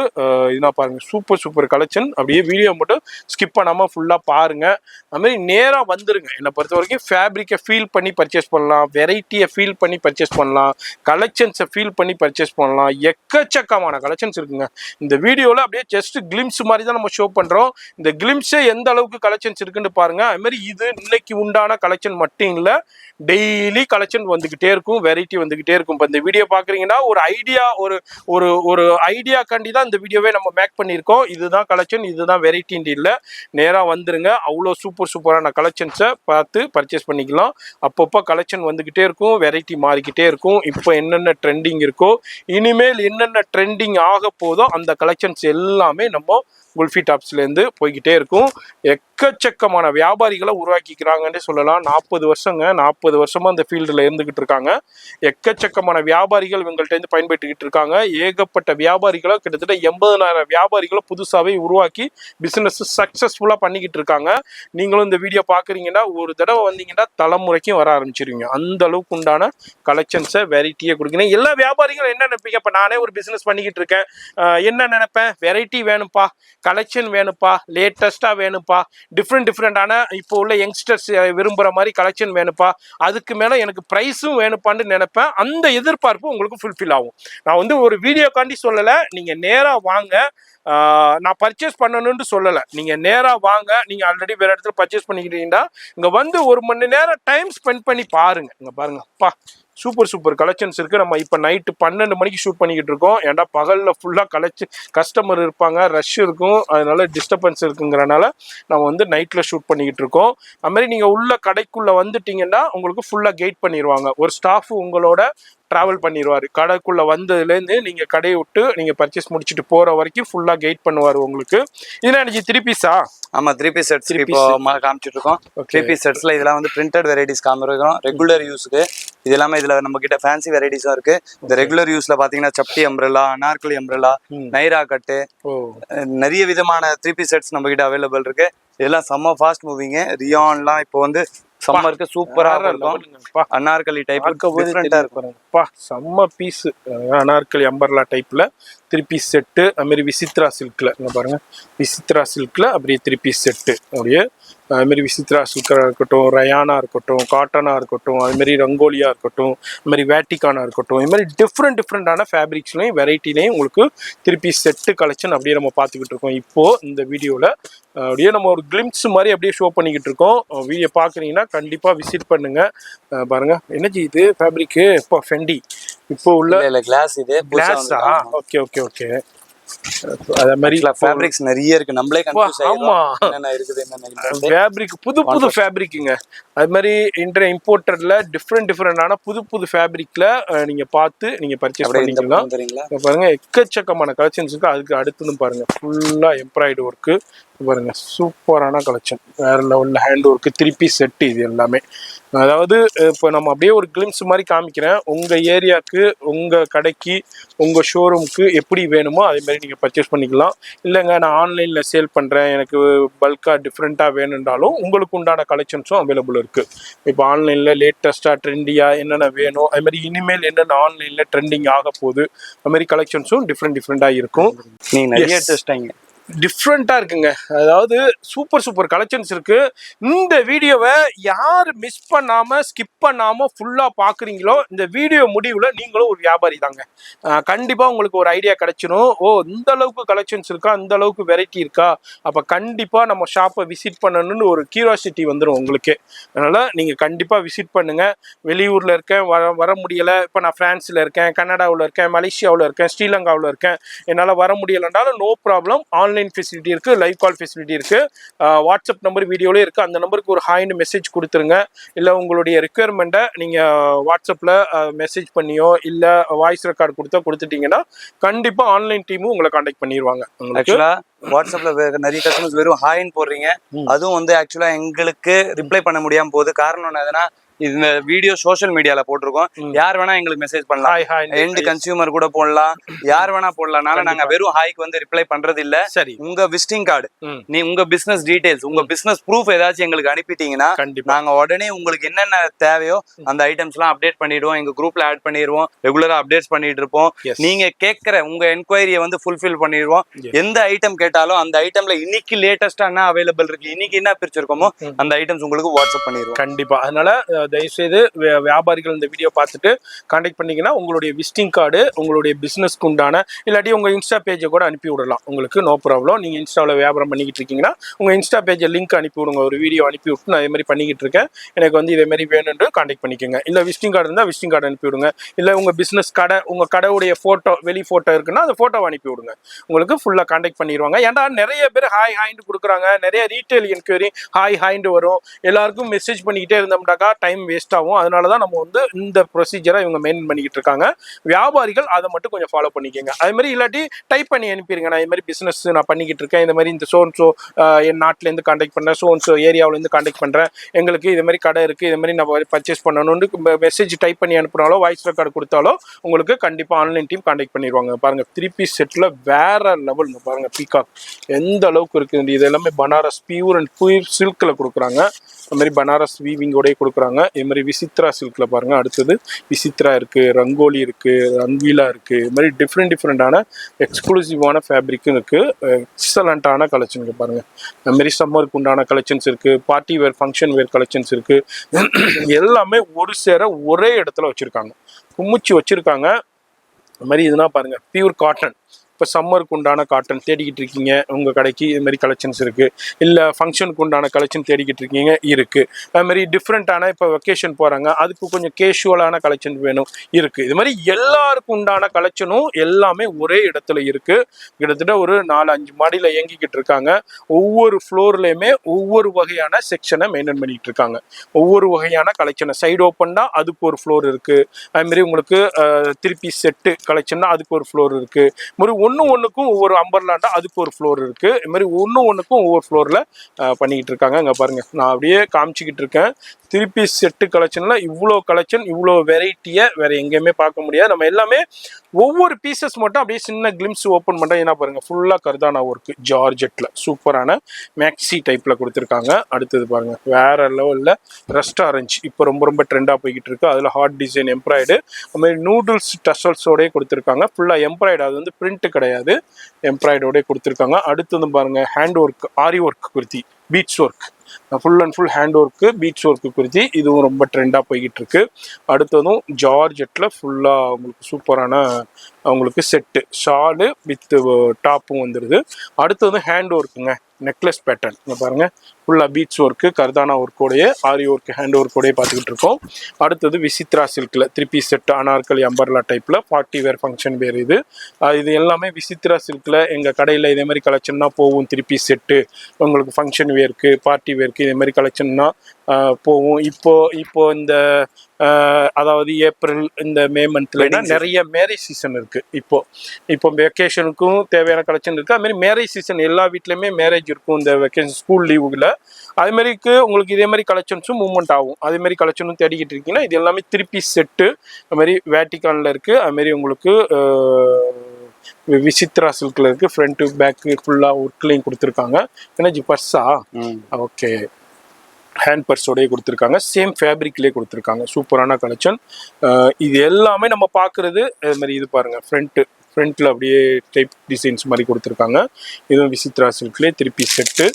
இதுனா பாருங்க சூப்பர் கலெக்ஷன். அப்படியே வீடியோ மட்டும் ஸ்கிப் பண்ணாம ஃபுல்லா பாருங்க. அது மாதிரி நேரா வந்துருங்க. என்னை பொறுத்த வரைக்கும் ஃபேப்ரிக்கை ஃபீல் பண்ணி பர்ச்சேஸ் பண்ணலாம், வெரைட்டியை ஃபீல் பண்ணி பர்ச்சேஸ் பண்ணலாம், கலெக்ஷன்ஸை ஃபீல் பண்ணி பர்ச்சேஸ் பண்ணலாம். எக்கச்சக்கமான கலெக்ஷன்ஸ் இருக்குங்க. இந்த வீடியோவில் அப்படியே ஜஸ்ட் கிளிம்ஸ் மாதிரி தான் நம்ம ஷோ பண்ணுறோம். பண்றோம். இந்த கிளிம்ஸே எந்த அளவுக்கு கலெக்ஷன்ஸ் இருக்குன்னு பாருங்க. அது மாதிரி இது இன்னைக்கு உண்டான கலெக்ஷன் மட்டும் இல்ல, டெய்லி கலெக்ஷன் வந்துகிட்டே இருக்கும், வெரைட்டி வந்துகிட்டே இருக்கும். இப்போ இந்த வீடியோ பாக்குறீங்கன்னா ஒரு ஐடியா ஒரு ஒரு ஒரு ஐடியாக்காண்டி தான் இந்த வீடியோவே நம்ம மேக் பண்ணியிருக்கோம். இதுதான் கலெக்ஷன், இதுதான் வெரைட்டின்னு இல்லை, நேராக வந்துருங்க. அவ்வளோ சூப்பரான கலெக்ஷன்ஸை பார்த்து பர்ச்சேஸ் பண்ணிக்கலாம். அப்பப்போ கலெக்ஷன் வந்துகிட்டே இருக்கும், வெரைட்டி மாறிக்கிட்டே இருக்கும். இப்போ என்னென்ன ட்ரெண்டிங் இருக்கோ, இனிமேல் என்னென்ன ட்ரெண்டிங் ஆக போதோ அந்த கலெக்ஷன்ஸ் எல்லாமே நம்ம குல்ஃபி டாப்ஸ்லேருந்து போய்கிட்டே இருக்கும். எக்கச்சக்கமான வியாபாரிகளை உருவாக்கிக்கிறாங்கன்னு சொல்லலாம். 40 வருஷங்க, 40 வருஷமா அந்த ஃபீல்டில் இருந்துகிட்டு இருக்காங்க. எக்கச்சக்கமான வியாபாரிகள் இவங்கள்ட்ட இருந்து பயன்பட்டுக்கிட்டு இருக்காங்க. ஏகப்பட்ட வியாபாரிகளை, கிட்டத்தட்ட 80,000 வியாபாரிகளை புதுசாகவே உருவாக்கி பிஸ்னஸ் சக்ஸஸ்ஃபுல்லாக பண்ணிக்கிட்டு இருக்காங்க. நீங்களும் இந்த வீடியோ பார்க்குறீங்கன்னா ஒரு தடவை வந்தீங்கன்னா தலைமுறைக்கும் வர ஆரம்பிச்சிருவீங்க. அந்த அளவுக்கு உண்டான கலெக்ஷன்ஸை வெரைட்டியை கொடுக்கணும். எல்லா வியாபாரிகளும் என்ன நினைப்பீங்க, இப்போ நானே ஒரு பிஸ்னஸ் பண்ணிக்கிட்டு இருக்கேன், என்ன நினைப்பேன், வெரைட்டி வேணும்ப்பா, கலெக்ஷன் வேணும்ப்பா, லேட்டஸ்ட்டாக வேணும்ப்பா, டிஃப்ரெண்டான இப்போ உள்ள யங்ஸ்டர்ஸ் விரும்புகிற மாதிரி கலெக்ஷன் வேணும்ப்பா, அதுக்கு மேலே எனக்கு ப்ரைஸும் வேணுப்பான்னு நினைப்பேன். அந்த எதிர்பார்ப்பு உங்களுக்கு ஃபுல்ஃபில் ஆகும். நான் வந்து ஒரு வீடியோக்காண்டி சொல்லலை, நீங்கள் நேராக வாங்க. நான் பர்ச்சேஸ் பண்ணணும்னு சொல்லலை, நீங்கள் நேராக வாங்க. நீங்கள் ஆல்ரெடி வேறு இடத்துல பர்ச்சேஸ் பண்ணிக்கிட்டீங்கன்னா இங்கே வந்து 1 மணி நேரம் டைம் ஸ்பெண்ட் பண்ணி பாருங்கள். இங்கே பாருங்கள், அப்பா சூப்பர் கலெக்ஷன்ஸ் இருக்குது. நம்ம இப்போ நைட்டு 12 மணிக்கு ஷூட் பண்ணிக்கிட்டு இருக்கோம். ஏன்டா பகலில் ஃபுல்லாக கஸ்டமர் இருப்பாங்க, ரஷ் இருக்கும், அதனால டிஸ்டர்பன்ஸ் இருக்குங்கிறனால நம்ம வந்து நைட்டில் ஷூட் பண்ணிக்கிட்டு இருக்கோம். அதுமாதிரி நீங்கள் உள்ள கடைக்குள்ளே வந்துட்டீங்கன்னா உங்களுக்கு ஃபுல்லாக கைட் பண்ணிடுவாங்க. ஒரு ஸ்டாஃப் உங்களோட ட்ராவல் பண்ணிடுவார். கடைக்குள்ளே வந்ததுலேருந்து நீங்கள் கடையை விட்டு நீங்கள் பர்ச்சேஸ் முடிச்சுட்டு போகிற வரைக்கும் ஃபுல்லாக கைட் பண்ணுவார் உங்களுக்கு. இதெல்லாம் எனக்கு 3 பீஸா? ஆமாம், 3 பீஸ் செட்ஸ் இப்போ காமிச்சிட்டு இருக்கோம். 3 பீஸ் செட்ஸில் இதெல்லாம் வந்து பிரிண்டட் வெரைட்டிஸ் காமிக்கிறோம். ரெகுலர் யூஸுக்கு இது எல்லாமே இதில் நம்ம கிட்ட ஃபேன்சி வெரைட்டிஸும் இருக்கு. இந்த ரெகுலர் யூஸில் பார்த்தீங்கன்னா சப்டி அம்ப்ரெல்லா, அனார்கலி அம்ப்ரெல்லா, நைரா கட்டு, நிறைய விதமான 3 பீஸ் செட்ஸ் நம்ம கிட்ட அவைலபிள் இருக்கு. இதெல்லாம் செம்ம ஃபாஸ்ட் மூவிங்கு. ரியான்லாம் இப்போ வந்து சம்மருக்கு சூப்பரா இருக்கும். அனார்கலி டைப் டிஃபரெண்டா இருக்கும். செம்ம பீஸ் அனார்கலி அம்பர்லா டைப்ல 3 பீஸ் செட்டு. அதுமாரி விசித்ரா சில்க்ல இங்க பாருங்க, விசித்ரா சில்க்ல அப்படியே 3 பீஸ் செட்டு. அப்படியே அதுமாரி விசித்ரா சில்கா இருக்கட்டும், ரயானா இருக்கட்டும், காட்டனா இருக்கட்டும், அதுமாரி ரங்கோலியா இருக்கட்டும், அதுமாரி வேட்டிகானா இருக்கட்டும், இது மாதிரி டிஃப்ரெண்டான ஃபேப்ரிக்ஸ்லையும் வெரைட்டிலையும் உங்களுக்கு 3 பீஸ் செட்டு கலெக்ஷன் அப்படியே நம்ம பார்த்துக்கிட்டு இருக்கோம். இப்போ இந்த வீடியோவில் அப்படியே நம்ம ஒரு கிளிம்ஸ் மாதிரி அப்படியே ஷோ பண்ணிக்கிட்டு இருக்கோம். வீடியோ பார்க்குறீங்கன்னா கண்டிப்பாக விசிட் பண்ணுங்க. பாருங்க, என்னஜி இது ஃபேப்ரிக்கு இப்போ ஃபெண்டி இப்போ உள்ள கிளாஸ், இது கிளாஸா? ஓகே. அதே மாதிரி ஃபேப்ரிக்ஸ் நிறைய இருக்கு. நம்மளே கன்ஃபியூஸ் ஆயிடும் என்னென்ன இருக்குது என்னென்ன ஃபேப்ரிக். புது ஃபேப்ரிக்குங்க. அது மாதிரி இம்போர்ட்டர்ல டிஃப்ரெண்டான புது ஃபேப்ரிக்ல நீங்க பார்த்து நீங்க பர்ச்சேஸ் பண்ணிக்கலாம். பாருங்க, எக்கச்சக்கமான கலெக்ஷன்ஸ் இருக்கு. அதுக்கு அடுத்ததும் பாருங்க, ஃபுல்லா எம்ப்ராய்டு ஒர்க்கு பாருங்க, சூப்பரான கலெக்ஷன், வேற லெவல்ல ஹேண்ட் ஒர்க்கு 3 பீஸ் செட்டு. இது எல்லாமே அதாவது இப்போ நம்ம அப்படியே ஒரு கிளிம்ஸ் மாதிரி காமிக்கிறேன். உங்கள் ஏரியாவுக்கு, உங்கள் கடைக்கு, உங்கள் ஷோரூமுக்கு எப்படி வேணுமோ அதே மாதிரி நீங்கள் பர்ச்சேஸ் பண்ணிக்கலாம். இல்லைங்க நான் ஆன்லைனில் சேல் பண்ணுறேன், எனக்கு பல்காக டிஃப்ரெண்ட்டாக வேணுன்றாலும் உங்களுக்கு உண்டான கலெக்ஷன்ஸும் அவைலபிள் இருக்குது. இப்போ ஆன்லைனில் லேட்டஸ்ட்டாக ட்ரெண்டியாக என்னென்ன வேணும், அது மாதிரி இனிமேல் என்னென்ன ஆன்லைனில் ட்ரெண்டிங் ஆக போகுது, அது மாதிரி கலெக்ஷன்ஸும் டிஃப்ரெண்டாக இருக்கும். நீங்கள் நிறைய டெஸ்ட்டாங்க டிஃப்ரெண்டா இருக்குங்க. அதாவது சூப்பர் கலெக்ஷன்ஸ் இருக்கு. இந்த வீடியோவை யார் மிஸ் பண்ணாம ஸ்கிப் பண்ணாம ஃபுல்லா பாக்குறீங்களோ இந்த வீடியோ முடிவுல நீங்களும் ஒரு வியாபாரி தாங்க. கண்டிப்பா உங்களுக்கு ஒரு ஐடியா கிடைச்சிடும். இந்த அளவுக்கு கலெக்ஷன்ஸ் இருக்கா, இந்த அளவுக்கு வெரைட்டி இருக்கா, அப்ப கண்டிப்பா நம்ம ஷாப்பை விசிட் பண்ணணும்னு ஒரு கியூரியாசிட்டி வந்துடும் உங்களுக்கு. அதனால நீங்க கண்டிப்பா விசிட் பண்ணுங்க. வெளியூர்ல இருக்கேன், வர முடியல, இப்ப நான் பிரான்ஸ்ல இருக்கேன், கனடாவில் இருக்கேன், மலேசியாவில் இருக்கேன், ஸ்ரீலங்காவில் இருக்கேன், என்னால வர முடியலன்றாலும் நோ ப்ராப்ளம். ஆன்லைன் ஃபெசிலிட்டி இருக்கு, லைவ் கால் ஃபெசிலிட்டி இருக்கு. வாட்ஸ்அப் நம்பர் வீடியோல இருக்கு. அந்த நம்பருக்கு ஒரு ஹாய்னு மெசேஜ் கொடுத்துருங்க. இல்ல உங்களுடைய ரெக்குயர்மெண்ட்டை நீங்க வாட்ஸ்அப்ல மெசேஜ் பண்ணியோ இல்ல வாய்ஸ் ரெக்கார்டு கொடுத்துட்டீங்கன்னா கண்டிப்பா ஆன்லைன் டீமும் உங்களை கான்டாக்ட் பண்ணிடுவாங்க. ஆக்சுவலா வாட்ஸ்அப்ல நிறைய கஸ்டமர்ஸ் வெறும் ஹாய்ன்னு போடுறீங்க. அதுவும் வந்து ஆக்சுவலா எங்களுக்கு ரிப்ளை பண்ண முடியாம போகுது. காரணம் எதுனா, இந்த வீடியோ சோஷியல் மீடியால போட்டிருக்கோம். யார் வேணா எங்களுக்கு மெசேஜ் பண்ணலாம், எண்ட் கன்சியூமர் கூட போடலாம், யார் வேணா போடலாம்னால நாங்க வெறும் ஹாய்க்கு வந்து ரிப்ளை பண்றது இல்ல. சரி, உங்க விசிட்டிங் கார்டு, நீ உங்க பிசினஸ் டீடைல்ஸ், உங்க பிசினஸ் ப்ரூஃப் ஏதாச்சும் எங்களுக்கு அனுப்பிட்டீங்கன்னா நாங்க உடனே உங்களுக்கு என்னென்ன தேவையோ அந்த ஐட்டம்ஸ் எல்லாம் அப்டேட் பண்ணிடுவோம். எங்க குரூப்ல ஆட் பண்ணிடுவோம். ரெகுலரா அப்டேட்ஸ் பண்ணிட்டு இருப்போம். நீங்க கேட்கிற உங்க என்கொயரியை வந்து ஃபுல்ஃபில் பண்ணிடுவோம். எந்த ஐட்டம் கேட்டாலும் அந்த ஐட்டம்ல இன்னைக்கு லேட்டஸ்டா என்ன அவைலபிள் இருக்கு, இன்னைக்கு என்ன பிரிச்சிருக்கோமோ அந்த ஐட்டம்ஸ் உங்களுக்கு வாட்ஸ்அப் பண்ணிடுவோம். கண்டிப்பா. அதனால தயவுசெய்து வியாபாரிகள் இந்த வீடியோ பார்த்துட்டு கான்டாக்ட் பண்ணிங்கன்னா உங்களுடைய விசிட்டிங் கார்டு உங்களுடைய பிஸ்னஸ்க்கு உண்டான இல்லாட்டி உங்கள் இன்ஸ்டா பேஜை கூட அனுப்பி விடலாம். உங்களுக்கு நோ ப்ராப்ளம். நீங்கள் இன்ஸ்டாவில் வியாபாரம் பண்ணிக்கிட்டு இருக்கீங்கன்னா உங்கள் இன்ஸ்டா பேஜை லிங்க் அனுப்பி விடுங்க. ஒரு வீடியோ அனுப்பி விட்டு நான் இதே மாதிரி பண்ணிக்கிட்டு இருக்கேன், எனக்கு வந்து இதே மாதிரி வேணும்னு கான்டாக்ட் பண்ணிக்கோங்க. இல்லை விசிட்டிங் கார்டு இருந்தால் விசிட்டிங் கார்டு அனுப்பி விடுங்க. இல்லை உங்கள் பிஸ்னஸ் கடை உங்கள் கடையுடைய ஃபோட்டோ வெளி ஃபோட்டோ இருக்குன்னா அந்த ஃபோட்டோவை அனுப்பி விடுங்க. உங்களுக்கு ஃபுல்லாக கான்டாக்ட் பண்ணிடுவாங்க. ஏன்டா நிறைய பேர் ஹாய் ஹாய்னு கொடுக்குறாங்க, நிறைய ரீட்டைல் என்கொயரி ஹாய் ஹாய்ண்டு வரும். எல்லாருக்கும் மெசேஜ் பண்ணிக்கிட்டே இருந்தோம்னாக்கா டைம் வேஸ்ட் ஆகும். அதனால தான் நம்ம வந்து இந்த ப்ரொசீஜரை இவங்க மெயின்டைன் பண்ணிக்கிட்டு இருக்காங்க. வியாபாரிகள் அதை மட்டும் கொஞ்சம் ஃபாலோ பண்ணிக்கோங்க. அது மாதிரி இல்லாட்டி டைப் பண்ணி அனுப்பிடுங்க. நான் இது மாதிரி பிஸ்னஸ் நான் பண்ணிக்கிட்டு இருக்கேன், இந்த மாதிரி இந்த சோன்ஸோ என் நாட்டிலேருந்து கான்டாக்ட் பண்ணுறேன், சோன்ஸோ ஏரியாவிலேருந்து கான்டாக்ட் பண்ணுறேன், எங்களுக்கு இது மாதிரி கடை இருக்குது, இது மாதிரி நம்ம பர்ச்சேஸ் பண்ணணும்னு மெசேஜ் டைப் பண்ணி அனுப்பினாலோ வாய்ஸ் ரெக்கார்டு கொடுத்தாலோ உங்களுக்கு கண்டிப்பாக ஆன்லைன் டீம் கான்டாக்ட் பண்ணிடுவாங்க. பாருங்கள் 3 பீஸ் செட்டில் வேற லெவல் பாருங்கள். பீகாக் எந்த அளவுக்கு இருக்குது. இது எல்லாமே பனாரஸ் பியூர் அண்ட் பியூர் சில்கில் கொடுக்குறாங்க. அது மாதிரி பனாரஸ் வீவிங்கோடய கொடுக்குறாங்க. இது மாதிரி விசித்ரா சில்கில் பாருங்கள். அடுத்தது விசித்ரா இருக்குது, ரங்கோலி இருக்குது, ரங்கீலா இருக்குது. இது மாதிரி டிஃப்ரெண்டான எக்ஸ்க்ளூசிவான ஃபேப்ரிக்கும் இருக்குது. எக்ஸலண்ட்டான கலெக்ஷனுக்கு பாருங்கள். அது மாதிரி சம்மருக்கு உண்டான கலெக்ஷன்ஸ் இருக்குது, பார்ட்டி வேர் ஃபங்க்ஷன் வேர் கலெக்ஷன்ஸ் இருக்குது. எல்லாமே ஒரு சேர ஒரே இடத்துல வச்சுருக்காங்க, குமிச்சு வச்சுருக்காங்க. அது மாதிரி இதுனா பாருங்கள் பியூர் காட்டன். இப்போ சம்மருக்கு உண்டான காட்டன் தேடிக்கிட்டு இருக்கீங்க, உங்கள் கடைக்கு இது மாதிரி கலெக்ஷன்ஸ் இருக்குது. இல்லை ஃபங்க்ஷனுக்கு உண்டான கலெக்ஷன் தேடிக்கிட்டு இருக்கீங்க, இருக்குது. அது மாதிரி டிஃப்ரெண்ட்டான இப்போ வெக்கேஷன் போகிறாங்க, அதுக்கு கொஞ்சம் கேஷுவலான கலெக்ஷன் வேணும், இருக்குது. இது மாதிரி எல்லாருக்கும் உண்டான கலெக்ஷனும் எல்லாமே ஒரே இடத்துல இருக்குது. கிட்டத்தட்ட ஒரு 4-5 மாடியில் இயங்கிக்கிட்டு இருக்காங்க. ஒவ்வொரு ஃப்ளோர்லேயுமே ஒவ்வொரு வகையான செக்ஷனை மெயின்டைன் பண்ணிக்கிட்டு இருக்காங்க. ஒவ்வொரு வகையான கலெக்ஷனை சைடு ஓப்பன்னா அதுக்கு ஒரு ஃப்ளோர் இருக்குது. அதுமாரி உங்களுக்கு 3 பீஸ் செட்டு கலெக்ஷன்னா அதுக்கு ஒரு ஃப்ளோர் இருக்குது. ஒன்றுக்கும் ஒவ்வொரு அம்பர்லாண்டா அதுக்கு ஒரு ஃப்ளோர் இருக்குது. இது மாதிரி ஒன்றுக்கும் ஒவ்வொரு ஃப்ளோரில் பண்ணிக்கிட்டு இருக்காங்க. அங்கே பாருங்கள், நான் அப்படியே காமிச்சிக்கிட்டு இருக்கேன். 3 பீஸ் செட்டு கலெக்ஷனில் இவ்வளோ கலெக்ஷன், இவ்வளோ வெரைட்டியை வேறு எங்கேயுமே பார்க்க முடியாது. நம்ம எல்லாமே ஒவ்வொரு பீசஸ் மட்டும் அப்படியே சின்ன கிளிம்ஸ் ஓப்பன் பண்ணுறேன். ஏன்னா பாருங்கள், ஃபுல்லாக கர்தானா ஒர்க்கு ஜார்ஜெட்டில் சூப்பரான மேக்ஸி டைப்பில் கொடுத்துருக்காங்க. அடுத்தது பாருங்கள், வேறு லெவலில் ரெஸ்ட் ஆரஞ்சு இப்போ ரொம்ப ட்ரெண்டாக போய்கிட்டு இருக்கு. அதில் ஹார்ட் டிசைன் எம்ப்ராய்டு, அதுமாதிரி நூடுல்ஸ் டசல்ஸோடய கொடுத்துருக்காங்க. ஃபுல்லாக எம்ப்ராய்டு, அது வந்து பிரிண்ட் கிடையாது, எம்ப்ராய்டோடய கொடுத்துருக்காங்க. அடுத்தது பாருங்கள், hand work, aari work kurti, beads work, full and full hand work beads work kurti, இதுவும் ரொம்ப ட்ரெண்டாக போய்கிட்டு இருக்கு. அடுத்ததும் ஜார்ஜெட்டில் ஃபுல்லாக உங்களுக்கு சூப்பரான அவங்களுக்கு செட்டு ஷாலு வித் டாப்பும் வந்துடுது. அடுத்தது ஹேண்ட் ஒர்க்குங்க, நெக்லஸ் பேட்டர்ன். இங்கே பாருங்கள், ஃபுல்லாக பீட்ஸ் ஒர்க்கு கர்தானா ஒர்க்கோடைய ஆரி ஒர்க்கு ஹேண்ட் ஒர்க்கோடைய பார்த்துக்கிட்டு இருக்கோம். அடுத்தது விசித்ரா சில்கில் 3 பீஸ் செட்டு அனார்கலி அம்பர்லா டைப்பில் பார்ட்டி வேர் ஃபங்க்ஷன் வேர். இது எல்லாமே விசித்ரா சில்கில் எங்கள் கடையில் இதே மாதிரி கலெக்ஷன்னா போகும். 3 பீஸ் செட்டு உங்களுக்கு ஃபங்க்ஷன் வேருக்கு பார்ட்டி வேருக்கு இதே மாதிரி கலெக்ஷன்னா போகும். இப்போ இந்த அதாவது ஏப்ரல் இந்த மே மந்த்ல நிறைய மேரேஜ் சீசன் இருக்குது. இப்போ வெக்கேஷனுக்கும் தேவையான கலெக்ஷன் இருக்குது. அதுமாரி மேரேஜ் சீசன் எல்லா வீட்லேயுமே மேரேஜ் இருக்கும் இந்த வெக்கேஷன் ஸ்கூல் லீவுகளில். அதுமாரிக்கு உங்களுக்கு இதே மாதிரி கலெக்ஷன்ஸும் மூவ்மெண்ட் ஆகும். அதேமாரி கலெக்ஷனும் தேடிக்கிட்டு இருக்கீங்கன்னா இது எல்லாமே 3 பீஸ் செட்டு அதுமாரி வேட்டிகானில் இருக்குது. அதுமாரி உங்களுக்கு விசித்ரா சில்கில் இருக்குது. ஃப்ரண்ட்டு பேக்கு ஃபுல்லாக ஒர்க்லையும் கொடுத்துருக்காங்க. எனர்ஜி பர்ஸா ஓகே, ஹேண்ட் பர்ஸோடய கொடுத்துருக்காங்க. சேம் ஃபேப்ரிக்லேயே கொடுத்துருக்காங்க. சூப்பரான கலெக்ஷன். இது எல்லாமே நம்ம பார்க்குறது அது மாதிரி. இது பாருங்கள், ஃப்ரண்ட்டில் அப்படியே டைப் டிசைன்ஸ் மாதிரி கொடுத்துருக்காங்க. இதுவும் விசித்ரா சில்க்லேயே 3 பீஸ் செட்டு.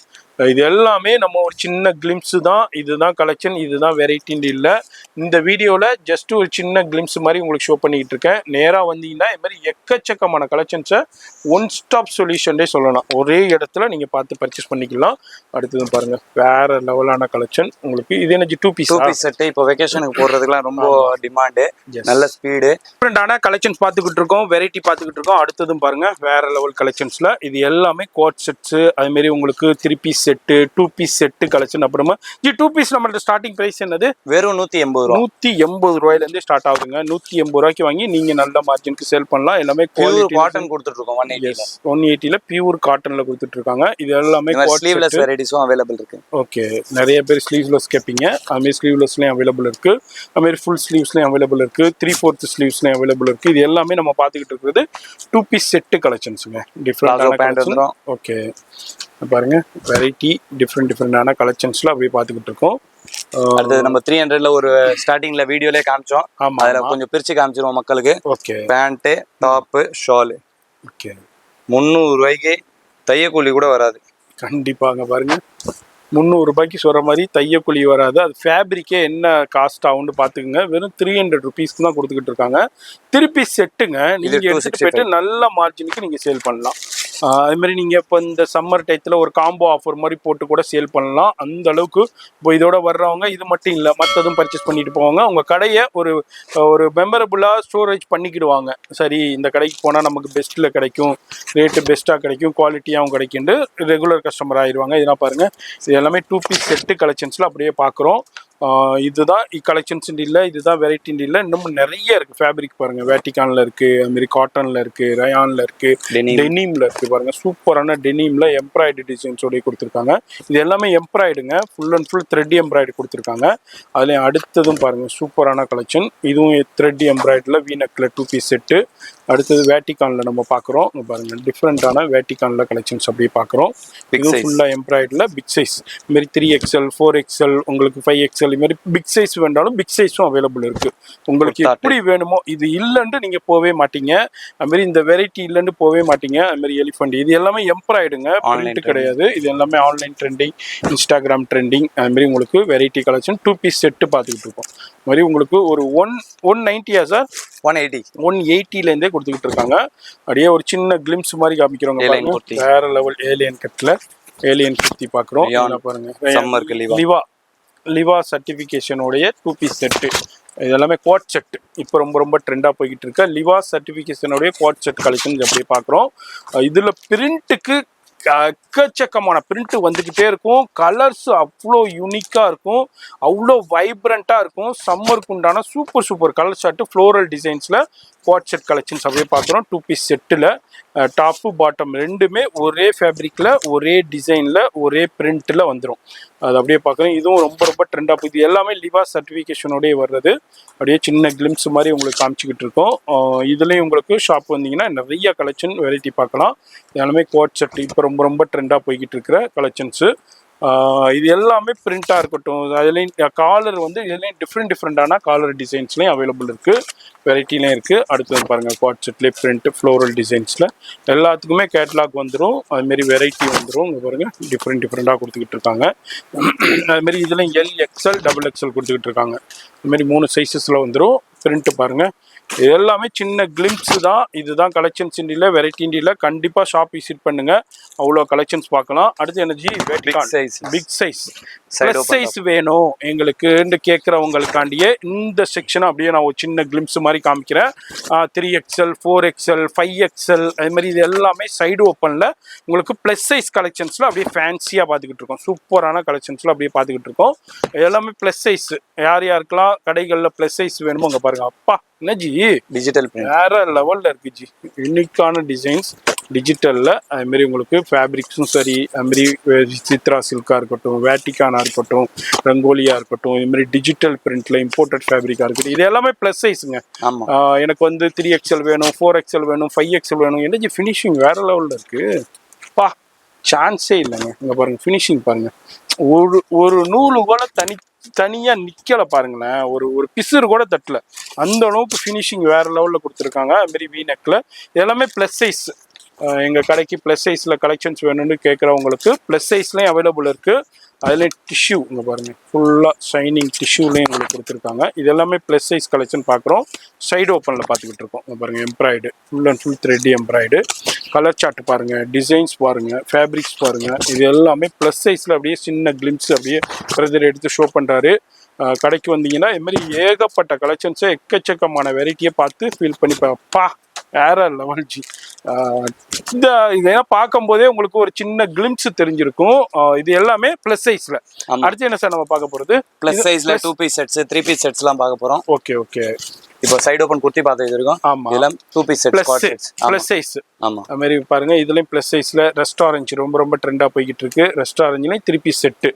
இது எல்லாமே நம்ம ஒரு சின்ன கிளிம்ஸு தான். இதுதான் கலெக்ஷன், இதுதான் வெரைட்டின்னு இல்லை. இந்த வீடியோவில் ஜஸ்ட் ஒரு சின்ன கிளிம்ஸ் மாதிரி உங்களுக்கு ஷோ பண்ணிக்கிட்டு இருக்கேன். நேராக வந்தீங்கன்னா இது மாதிரி எக்கச்சக்கமான கலெக்ஷன்ஸை ஒன் ஸ்டாப் சொல்யூஷன்டே சொல்லலாம். ஒரே இடத்துல நீங்கள் பார்த்து பர்ச்சேஸ் பண்ணிக்கலாம். அடுத்தது பாருங்கள், வேறு லெவலான கலெக்ஷன் உங்களுக்கு. இது என்ன 2 பீஸ் செட்டு இப்போ வெக்கேஷனுக்கு போடுறதுக்குலாம் ரொம்ப டிமாண்டு, நல்ல ஸ்பீடு. டிஃப்ரெண்டான கலெக்ஷன்ஸ் பார்த்துக்கிட்டு இருக்கோம், வெரைட்டி பார்த்துக்கிட்டு இருக்கோம். அடுத்ததும் பாருங்கள், வேறு லெவல் கலெக்ஷன்ஸில் இது எல்லாமே கோட் செட்ஸு, அதுமாரி உங்களுக்கு 3 piece set 2 piece set collection. அப்புறமா 2 பீஸ் நம்மளோட ஸ்டார்டிங் பிரைஸ் என்னது? வெறும் 180 ரூபா. 180 ரூபாயிலேருந்து ஸ்டார்ட் ஆகுதுங்க. 180 ரூபாய்க்கு வாங்கி நீங்கள் நல்ல மார்ஜினுக்கு சேல் பண்ணலாம். எல்லாமே பியூர் காட்டன் கொடுத்துட்டு இருக்கோம். 180ல பியூர் காட்டன்ல கொடுத்துட்டு இருக்காங்க. இது எல்லாமே ஸ்லீவ்லெஸ் வெரைட்டிஸும் அவைலபிள் இருக்கு. ஓகே, நிறைய பேர் ஸ்லீவ்லெஸ் கேட்பீங்க. அதுமாரி ஸ்லீவ்லெஸ்லையும் அவைலபிள் இருக்கு, அதுமாரி ஃபுல் ஸ்லீவ்ஸ்லையும் அவைலபிள் இருக்கு, 3/4 ஸ்லீவ்ஸ்லையும் அவைலபிள் இருக்கு. இது எல்லாமே நம்ம பார்த்துக்கிட்டு இருக்கிறது 2 பீஸ் செட்டு கலெக்ஷன்ஸுங்க. டிஃப்ரெண்டான ஓகே பாருங்க, வெரைட்டி டிஃப்ரெண்டான கலெக்ஷன்ஸ்ல அப்படியே பார்த்துக்கிட்டு இருக்கோம். அடுத்தது நம்ம 300ல ஒரு ஸ்டார்டிங்ல வீடியோலயே காமிச்சோம். அதுல கொஞ்சம் பிரிச்சு காமிச்சிருவோம் மக்களுக்கு. Okay, pant, top, shawl. Okay, 300 ரூபாய்க்கு தையக்கூலி கூட வராது. கண்டிப்பாங்க. பாருங்க, ரூபாய்க்கு சொல்ற மாதிரி தையக்கூலி வராது. அது ஃபேப்ரிக்கே என்ன காஸ்ட் ஆகும்னு பாத்துக்கோங்க. வெறும் 300 ருபீஸ்க்கு தான் கொடுத்துக்கிட்டு இருக்காங்க. திருப்பி செட்டுங்க, நீங்க எடுத்துட்டு போயிட்டு நல்ல மார்ஜினுக்கு நீங்க சேல் பண்ணலாம். அது மாதிரி நீங்க இப்போ இந்த சம்மர் டயத்துல ஒரு காம்போ ஆஃபர் மாதிரி போட்டு கூட சேல் பண்ணலாம். அந்த அளவுக்கு இப்போ இதோட வர்றவங்க இது மட்டும் இல்லை, மற்றதும் பர்ச்சேஸ் பண்ணிட்டு போவாங்க. உங்க கடையை ஒரு மெமரபுளா ஸ்டோரேஜ் பண்ணிக்கிடுவாங்க. சரி, இந்த கடைக்கு போனா நமக்கு பெஸ்ட்ல கிடைக்கும், ரேட்டு பெஸ்ட்டாக கிடைக்கும், குவாலிட்டியாகவும் கிடைக்கும், ரெகுலர் கஸ்டமர் ஆயிடுவாங்க. இதெல்லாம் பாருங்க, இது எல்லாமே 2 பீஸ் செட்டு கலெக்ஷன்ஸ்ல அப்படியே பார்க்குறோம். இதுதான் கலெக்ஷன்ஸ் இல்லை, இதுதான் வெரைட்டி இல்லை. இன்னமும் நிறைய இருக்கு. ஃபேப்ரிக் பாருங்க, வேட்டிகான்ல இருக்கு, அது மாதிரி காட்டன்ல இருக்கு, ரயான்ல இருக்கு, டெனிம்ல இருக்கு. பாருங்க, சூப்பரான டெனிம்ல எம்ப்ராய்டு டிசைன்ஸோடய கொடுத்துருக்காங்க. இது எல்லாமே எம்ப்ராய்டுங்க, ஃபுல் அண்ட் ஃபுல் த்ரெட் எம்ப்ராய்டு கொடுத்துருக்காங்க. அதுல அடுத்ததும் பாருங்க, சூப்பரான கலெக்ஷன். இதுவும் த்ரெட் எம்ப்ராய்டுல வீனக்ல 2 பீஸ் செட்டு. அடுத்தது வேட்டிகான்ல நம்ம பார்க்குறோம். பாருங்க, டிஃப்ரெண்டான வேட்டிகான்ல கலெக்ஷன்ஸ் அப்படியே பார்க்குறோம். இதுவும் ஃபுல்லாக எம்ப்ராய்டுல பிக் சைஸ், இது மாதிரி 3XL 4XL, உங்களுக்கு 5XL, இது மாதிரி பிக் சைஸ் வேண்டாலும் பிக் சைஸும் அவைலபிள் இருக்கு. உங்களுக்கு எப்படி வேணுமோ, இது இல்லைன்னு நீங்க போவே மாட்டீங்க. அது மாதிரி இந்த வெரைட்டி இல்லைன்னு போவே மாட்டீங்க. அது மாதிரி எலிஃபண்ட், இது எல்லாமே எம்ப்ராய்டுங்க, பிரிண்ட் கிடையாது. இது எல்லாமே ஆன்லைன் ட்ரெண்டிங், இன்ஸ்டாகிராம் ட்ரெண்டிங். அது மாதிரி உங்களுக்கு வெரைட்டி கலெக்ஷன் 2 பீஸ் செட்டு பார்த்துக்கிட்டு இருக்கோம். அது மாதிரி உங்களுக்கு ஒரு 190 சார் 180லேருந்தே கொடுத்துக்கிட்டு இருக்காங்க. அப்படியே ஒரு சின்ன கிளிம்ஸ் மாதிரி காமிக்கிறவங்க பாருங்க, வேற லெவல் ஏலியன் கட்ல ஏலியன் குர்த்தி பார்க்குறோம். பாருங்க, லிவா சர்டிஃபிகேஷனுடைய 2 பீஸ் செட்டு. இது எல்லாமே குவாட் செட். இப்போ ரொம்ப ட்ரெண்டாக போய்கிட்டு இருக்க லிவா சர்டிஃபிகேஷனுடைய குவாட் செட் கலெக்ஷன் அப்படியே பார்க்குறோம். இதில் பிரிண்ட்டுக்கு எக்கச்சக்கமான பிரிண்ட் வந்துக்கிட்டே இருக்கும். கலர்ஸ் அவ்வளோ யூனிக்காக இருக்கும், அவ்வளோ வைப்ரண்ட்டாக இருக்கும். சம்மருக்கு உண்டான சூப்பர் கலர் ஷார்ட்டு ஃப்ளோரல் டிசைன்ஸில் குவாட் செட் கலெக்ஷன்ஸ் அப்படியே பார்க்குறோம். 2 பீஸ் செட்டில் டாப்பு பாட்டம் ரெண்டுமே ஒரே ஃபேப்ரிக்கில், ஒரே டிசைனில், ஒரே பிரிண்ட்டில் வந்துடும். அது அப்படியே பார்க்குறோம். இதுவும் ரொம்ப ட்ரெண்டாக போகுது. இது எல்லாமே லிவா சர்டிஃபிகேஷனோடய வர்றது. அப்படியே சின்ன கிளிம்ஸ் மாதிரி உங்களுக்கு காமிச்சிக்கிட்டு இருக்கோம். இதுலேயும் உங்களுக்கு ஷாப் வந்தீங்கன்னா நிறைய கலெக்ஷன் வெரைட்டி பார்க்கலாம். எல்லாமே குவாட் செட் இப்போ ரொம்ப ட்ரெண்டாக போய்கிட்டு இருக்கிற கலெக்ஷன்ஸு. இது எல்லாமே பிரிண்டாக இருக்கட்டும், அதுலேயும் காலர் வந்து இதுலேயும் டிஃப்ரெண்டான காலர் டிசைன்ஸ்லேயும் அவைலபிள் இருக்குது, வெரைட்டிலையும் இருக்குது. அடுத்தது பாருங்கள், குவாட் செட்லேயே பிரிண்ட் ஃப்ளோரல் டிசைன்ஸில் எல்லாத்துக்குமே கேட்லாக் வந்துடும். அதுமாரி வெரைட்டி வந்துடும். இங்கே பாருங்கள், டிஃப்ரெண்ட்டாக கொடுத்துக்கிட்டு இருக்காங்க. அதுமாரி இதில் LXL XXL கொடுத்துக்கிட்டு இருக்காங்க. இதுமாரி 3 சைஸஸில் வந்துடும். பிரிண்ட்டு பாருங்கள், இது எல்லாமே சின்ன கிளிம்ஸ் தான். இதுதான் கலெக்ஷன்ஸ் இண்டியில், வெரைட்டி இண்டியில். கண்டிப்பாக ஷாப் விசிட் பண்ணுங்க, அவ்வளோ கலெக்ஷன்ஸ் பார்க்கலாம். அடுத்து எனர்ஜி பிக் சைஸ் வேணும் எங்களுக்குன்னு கேட்குறவங்களுக்காண்டியே இந்த செக்ஷனை அப்படியே நான் ஒரு சின்ன கிளிம்ஸ் மாதிரி காமிக்கிறேன். 3XL 4XL 5XL அது மாதிரி இது எல்லாமே சைடு ஓப்பனில் உங்களுக்கு ப்ளஸ் சைஸ் கலெக்ஷன்ஸில் அப்படியே ஃபேன்சியாக பார்த்துக்கிட்டு இருக்கோம். சூப்பரான கலெக்ஷன்ஸில் அப்படியே பார்த்துக்கிட்டு இருக்கோம். எல்லாமே ப்ளஸ் சைஸ். யாருக்கெல்லாம் கடைகளில் ப்ளஸ் சைஸ் வேணுமோ அங்கே பாருங்க. அப்பா என்ன ஜி, டிஜிட்டல் வேற லெவலில் இருக்கு ஜி. யூனிக்கான டிசைன்ஸ் டிஜிட்டலில். அதுமாரி உங்களுக்கு ஃபேப்ரிக்ஸும் சரி, அதுமாரி சித்ரா சில்காக இருக்கட்டும், வேட்டிகானாக இருக்கட்டும், ரங்கோலியாக இருக்கட்டும், இதுமாரி டிஜிட்டல் பிரிண்ட்ல இம்போர்ட்டட் ஃபேப்ரிக்காக இருக்கட்டும், இது எல்லாமே ப்ளஸ் சைஸுங்க. எனக்கு வந்து 3XL வேணும், 4XL வேணும், 5XL வேணும். எனர்ஜி ஃபினிஷிங் வேற லெவலில் இருக்கு. பா, சான்ஸே இல்லைங்க. இங்கே பாருங்க, ஃபினிஷிங் பாருங்க. ஒரு நூலு கூட தனியா நிக்கல பாருங்களேன், ஒரு பிசுறு கூட தட்டல. அந்த அளவுக்கு ஃபினிஷிங் வேற லெவல்ல கொடுத்துருக்காங்க. அது மாதிரி வீநெக்ல எல்லாமே ப்ளஸ் சைஸ். எங்க கடைக்கு ப்ளஸ் சைஸ்ல கலெக்ஷன்ஸ் வேணும்னு கேட்குறவங்களுக்கு ப்ளஸ் சைஸ்லயும் அவைலபிள் இருக்கு. அதுலேயும் டிஷ்யூ இங்கே பாருங்கள், ஃபுல்லாக ஷைனிங் டிஷ்யூலேயும் எங்களுக்கு கொடுத்துருக்காங்க. இது எல்லாமே ப்ளஸ் சைஸ் கலெக்ஷன் பார்க்குறோம். சைடு ஓப்பனில் பார்த்துக்கிட்டு இருக்கோம். இங்கே பாருங்கள், embroidery, full and full thread embroidery. Colour chart பாருங்கள், டிசைன்ஸ் பாருங்கள், ஃபேப்ரிக்ஸ் பாருங்கள். இது எல்லாமே ப்ளஸ் சைஸில் அப்படியே சின்ன கிளிம்ஸ் அப்படியே பிரதர் எடுத்து ஷோ பண்ணுறாரு. கடைக்கு வந்தீங்கன்னா இது மாதிரி ஏகப்பட்ட கலெக்ஷன்ஸை எக்கச்சக்கமான வெரைட்டியை பார்த்து ஃபீல் பண்ணி பா வேற லெவல் ஜி. இதெல்லாம் பார்க்கும்போதே உங்களுக்கு ஒரு சின்ன கிளிம்ஸ் தெரிஞ்சிருக்கும். இது எல்லாமே பிளஸ் சைஸ்ல. அடுத்து என்ன சார் நம்ம பார்க்க போறது? பிளஸ் சைஸ்ல 2 பீஸ் செட்ஸ், 3 பீஸ் செட்ஸ்லாம் பார்க்க போறோம். ஓகே. இப்போ சைடு ஓபன் குர்த்தி பார்த்துட்டு இருக்கோம். ஆமா, இதெல்லாம் 2 பீஸ் செட் பிளஸ் சைஸ். ஆமா, அது மாதிரி பாருங்க, இதுலயும் பிளஸ் சைஸ்ல ரெஸ்டாரண்ட் ரொம்ப ட்ரெண்டா போய்கிட்டு இருக்கு. ரெஸ்டாரண்ட்லயும் 3 பீஸ் செட்.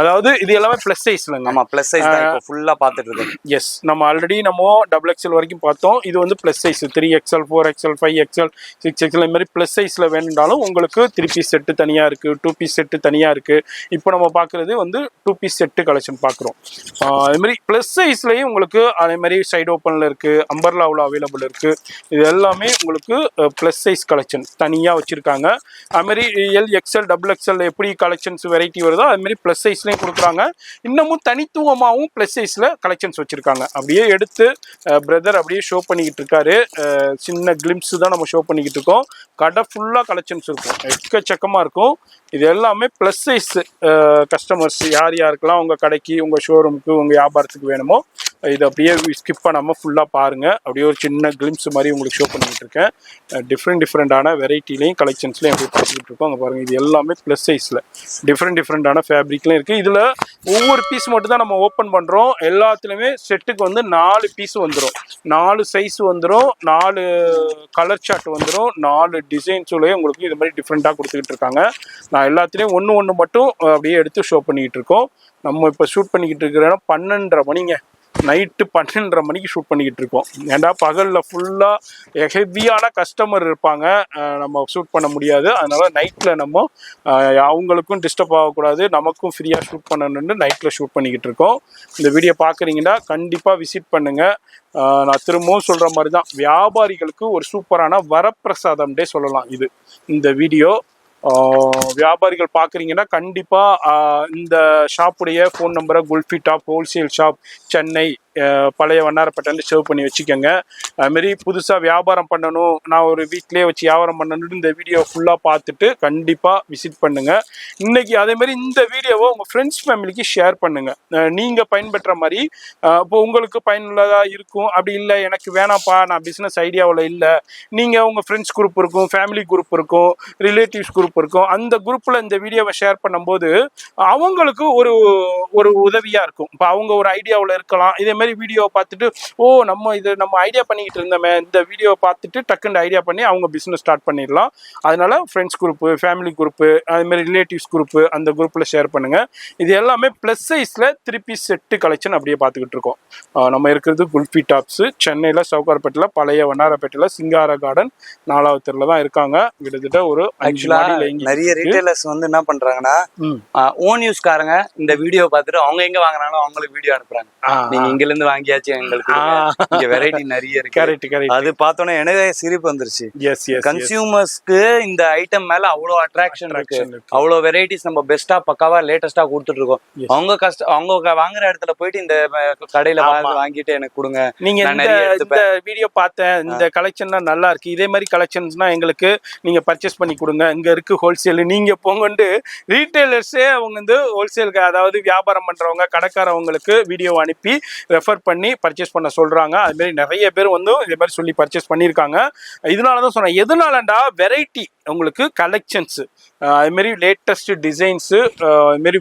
அதாவது இது எல்லாமே பிளஸ் சைஸ்லங்க. ஆமா பிளஸ் சைஸ் தான் இப்போ ஃபுல்லா பாத்துட்டு இருக்கோம். எஸ், நம்ம ஆல்ரெடி நம்ம XXL வரைக்கும் பார்த்தோம். இது வந்து plus size 3XL 4XL 5XL 6XL இந்த மாதிரி பிளஸ் சைஸ்ல வேணும்னாலும் உங்களுக்கு 3 பீஸ் செட்டு தனியா இருக்கு, 2 பீஸ் செட்டு தனியா இருக்கு. இப்போ நம்ம பார்க்கறது வந்து 2 பீஸ் செட்டு கலெக்ஷன் பார்க்குறோம். அதே மாதிரி பிளஸ் சைஸ்லயும் உங்களுக்கு அதே மாதிரி சைடு ஓப்பன்ல இருக்கு, அம்பர்லாவில் அவைலபிள் இருக்கு. இது எல்லாமே உங்களுக்கு பிளஸ் சைஸ் கலெக்ஷன் தனியா வச்சிருக்காங்க. அது மாதிரி XL XXL எப்படி கலெக்ஷன்ஸ் வெரைட்டி வருதோ அது மாதிரி பிளஸ் சைஸ்லயும் கொடுக்குறாங்க. இன்னமும் தனித்துவமாகவும் பிளஸ் சைஸ்ல கலெக்ஷன்ஸ் வச்சிருக்காங்க. அப்படியே எடுத்து பிரதர் அப்படியே ஷோ பண்ணிக்கிட்டு இருக்காரு. சின்ன கிளிம்ஸ் தான் நம்ம ஷோ பண்ணிக்கிட்டு இருக்கோம். கடை ஃபுல்லா கலெக்ஷன்ஸ் இருக்கும், எக்கச்சக்கமா இருக்கும். இது எல்லாமே பிளஸ் சைஸ் கஸ்டமர்ஸ் யார் யாருக்கெல்லாம் உங்க கடைக்கு, உங்க ஷோரூமுக்கு, உங்க வியாபாரத்துக்கு வேணுமோ இது அப்படியே ஸ்கிப் பண்ணாமல் ஃபுல்லாக பாருங்க. அப்படியே ஒரு சின்ன கிளிம்ஸ் மாதிரி உங்களுக்கு ஷோ பண்ணிக்கிட்டு இருக்கேன். டிஃப்ரெண்டான வெரைட்டிலையும் கலெக்ஷன்ஸ்லையும் எப்படி பார்த்துக்கிட்டு இருக்கோம். அங்கே பாருங்கள், இது எல்லாமே ப்ளஸ் சைஸில் டிஃப்ரெண்டான ஃபேப்ரிக்லையும் இருக்குது. இதில் ஒவ்வொரு பீஸ் மட்டும் தான் நம்ம ஓப்பன் பண்ணுறோம். எல்லாத்துலேயுமே செட்டுக்கு வந்து 4 பீஸ் வந்துடும், 4 சைஸ் வந்துடும், 4 கலர் சார்ட் வந்துடும், 4 டிசைன்ஸுலேயே உங்களுக்கு இது மாதிரி டிஃப்ரெண்ட்டாக கொடுத்துக்கிட்டு இருக்காங்க. நான் எல்லாத்துலேயும் ஒன்று மட்டும் அப்படியே எடுத்து ஷோ பண்ணிக்கிட்டு இருக்கோம். நம்ம இப்போ ஷூட் பண்ணிக்கிட்டு இருக்கிறோன்னா 12:30 மணிங்க, நைட்டு 12:30 மணிக்கு ஷூட் பண்ணிக்கிட்டு இருக்கோம். ஏன்டா பகலில் ஃபுல்லாக ஹெவியான கஸ்டமர் இருப்பாங்க, நம்ம ஷூட் பண்ண முடியாது. அதனால நைட்டில் நம்ம அவங்களுக்கும் டிஸ்டர்ப் ஆகக்கூடாது, நமக்கும் ஃப்ரீயாக ஷூட் பண்ணணுன்னு நைட்டில் ஷூட் பண்ணிக்கிட்டு இருக்கோம். இந்த வீடியோ பார்க்குறீங்கன்னா கண்டிப்பாக விசிட் பண்ணுங்கள். நான் திரும்பவும் சொல்கிற மாதிரி தான், வியாபாரிகளுக்கு ஒரு சூப்பரான வரப்பிரசாதம் டே சொல்லலாம் இது இந்த வீடியோ. வியாபாரிகள் பார்க்குறீங்கன்னா கண்டிப்பாக இந்த ஷாப்புடைய ஃபோன் நம்பரை kulfi top wholesale shop Chennai பழைய வண்ணாரப்பேட்டைன்னு சேவ் பண்ணி வச்சுக்கோங்க. அதுமாரி புதுசாக வியாபாரம் பண்ணணும், நான் ஒரு வீட்டிலேயே வச்சு வியாபாரம் பண்ணணும்னு இந்த வீடியோ ஃபுல்லாக பார்த்துட்டு கண்டிப்பாக விசிட் பண்ணுங்கள். இன்றைக்கி அதேமாதிரி இந்த வீடியோவை உங்கள் ஃப்ரெண்ட்ஸ் ஃபேமிலிக்கு ஷேர் பண்ணுங்கள். நீங்கள் பயன்பெற்ற மாதிரி இப்போ உங்களுக்கு பயனுள்ளதாக இருக்கும். அப்படி இல்லை எனக்கு வேணாம்ப்பா, நான் பிஸ்னஸ் ஐடியாவில் இல்லை, நீங்கள் உங்கள் ஃப்ரெண்ட்ஸ் குரூப் இருக்கும், ஃபேமிலி குரூப் இருக்கும், ரிலேட்டிவ்ஸ் குரூப் இருக்கும், அந்த குரூப்பில் இந்த வீடியோவை ஷேர் பண்ணும்போது அவங்களுக்கு ஒரு உதவியாக இருக்கும். இப்போ அவங்க ஒரு ஐடியாவில் இருக்கலாம். இதே வீடியோ பார்த்துட்டு நம்ம ஐடியா பண்ணிக்கிட்டு இருந்தோமே, இந்த வீடியோ பார்த்துட்டு டக்குன்னு ஐடியா பண்ணி அவங்க பிஸ்னஸ் ஸ்டார்ட் பண்ணிடலாம். அதனால ஃப்ரெண்ட்ஸ் குரூப்பு, ஃபேமிலி குரூப்பு, அதுமாதிரி ரிலேட்டிவ்ஸ் குரூப்பு அந்த குரூப்பில் ஷேர் பண்ணுங்க. இது எல்லாமே ப்ளஸ் சைஸில் 3 பீஸ் செட்டு கலெக்ஷன் அப்படியே பார்த்துக்கிட்டு இருக்கோம். நம்ம இருக்கிறது குல்ஃபி டாப்ஸு, சென்னையில் சவுகார்பேட்டில் பழைய வண்ணாரப்பேட்டையில் சிங்கார கார்டன் 4வது தெருவில் தான் இருக்காங்க. கிட்டத்தட்ட ஒரு 5 நிறைய ரீட்டைலர்ஸ் வந்து என்ன பண்றாங்கன்னா ஓன் யூஸ்காரங்க இந்த வீடியோ பார்த்துட்டு அவங்க எங்க வாங்குறாங்களோ அவங்களுக்கு வீடியோ அனுப்புறாங்க. நீங்க இங்க இருந்து வாங்கியாச்சு, எங்களுக்கு இங்க வெரைட்டி நிறைய இருக்கு. கரெக்ட். அது பார்த்தோன்னே எனக்கு சிரிப்பு வந்துருச்சு. கன்சியூமர்ஸ்க்கு இந்த ஐட்டம் மேல அவ்வளவு அட்ராக்ஷன் இருக்கு, அவ்வளவு வெரைட்டிஸ் நம்ம பெஸ்டா பக்காவா லேட்டஸ்டா கொடுத்துட்டு இருக்கோம். அவங்க வாங்குற இடத்துல போயிட்டு இந்த கடையில வாங்கிட்டு எனக்கு கொடுங்க, நீங்க இந்த வீடியோ பார்த்தேன், இந்த கலெக்ஷன் நல்லா இருக்கு, இதே மாதிரி கலெக்ஷன்ஸ்னா எங்களுக்கு நீங்க பர்ச்சேஸ் பண்ணி கொடுங்க, இங்க இருக்கு ஹோல்சேல், நீங்க போங்கன்னு ரீட்டைலர்ஸே அவங்க வந்து ஹோல்சேலுக்கு, அதாவது வியாபாரம் பண்றவங்க கடைக்காரவங்களுக்கு வீடியோ அனுப்பி ரெஃபர் பண்ணி பர்ச்சேஸ் பண்ண சொல்றாங்க. அது மாதிரி நிறைய பேர் வந்து இதே மாதிரி சொல்லி பர்ச்சேஸ் பண்ணியிருக்காங்க. இதனால தான் சொன்னேன், எதனாலண்டா வெரைட்டி உங்களுக்கு கலெக்ஷன்ஸு, அதுமாரி லேட்டஸ்ட் டிசைன்ஸு, அதுமாரி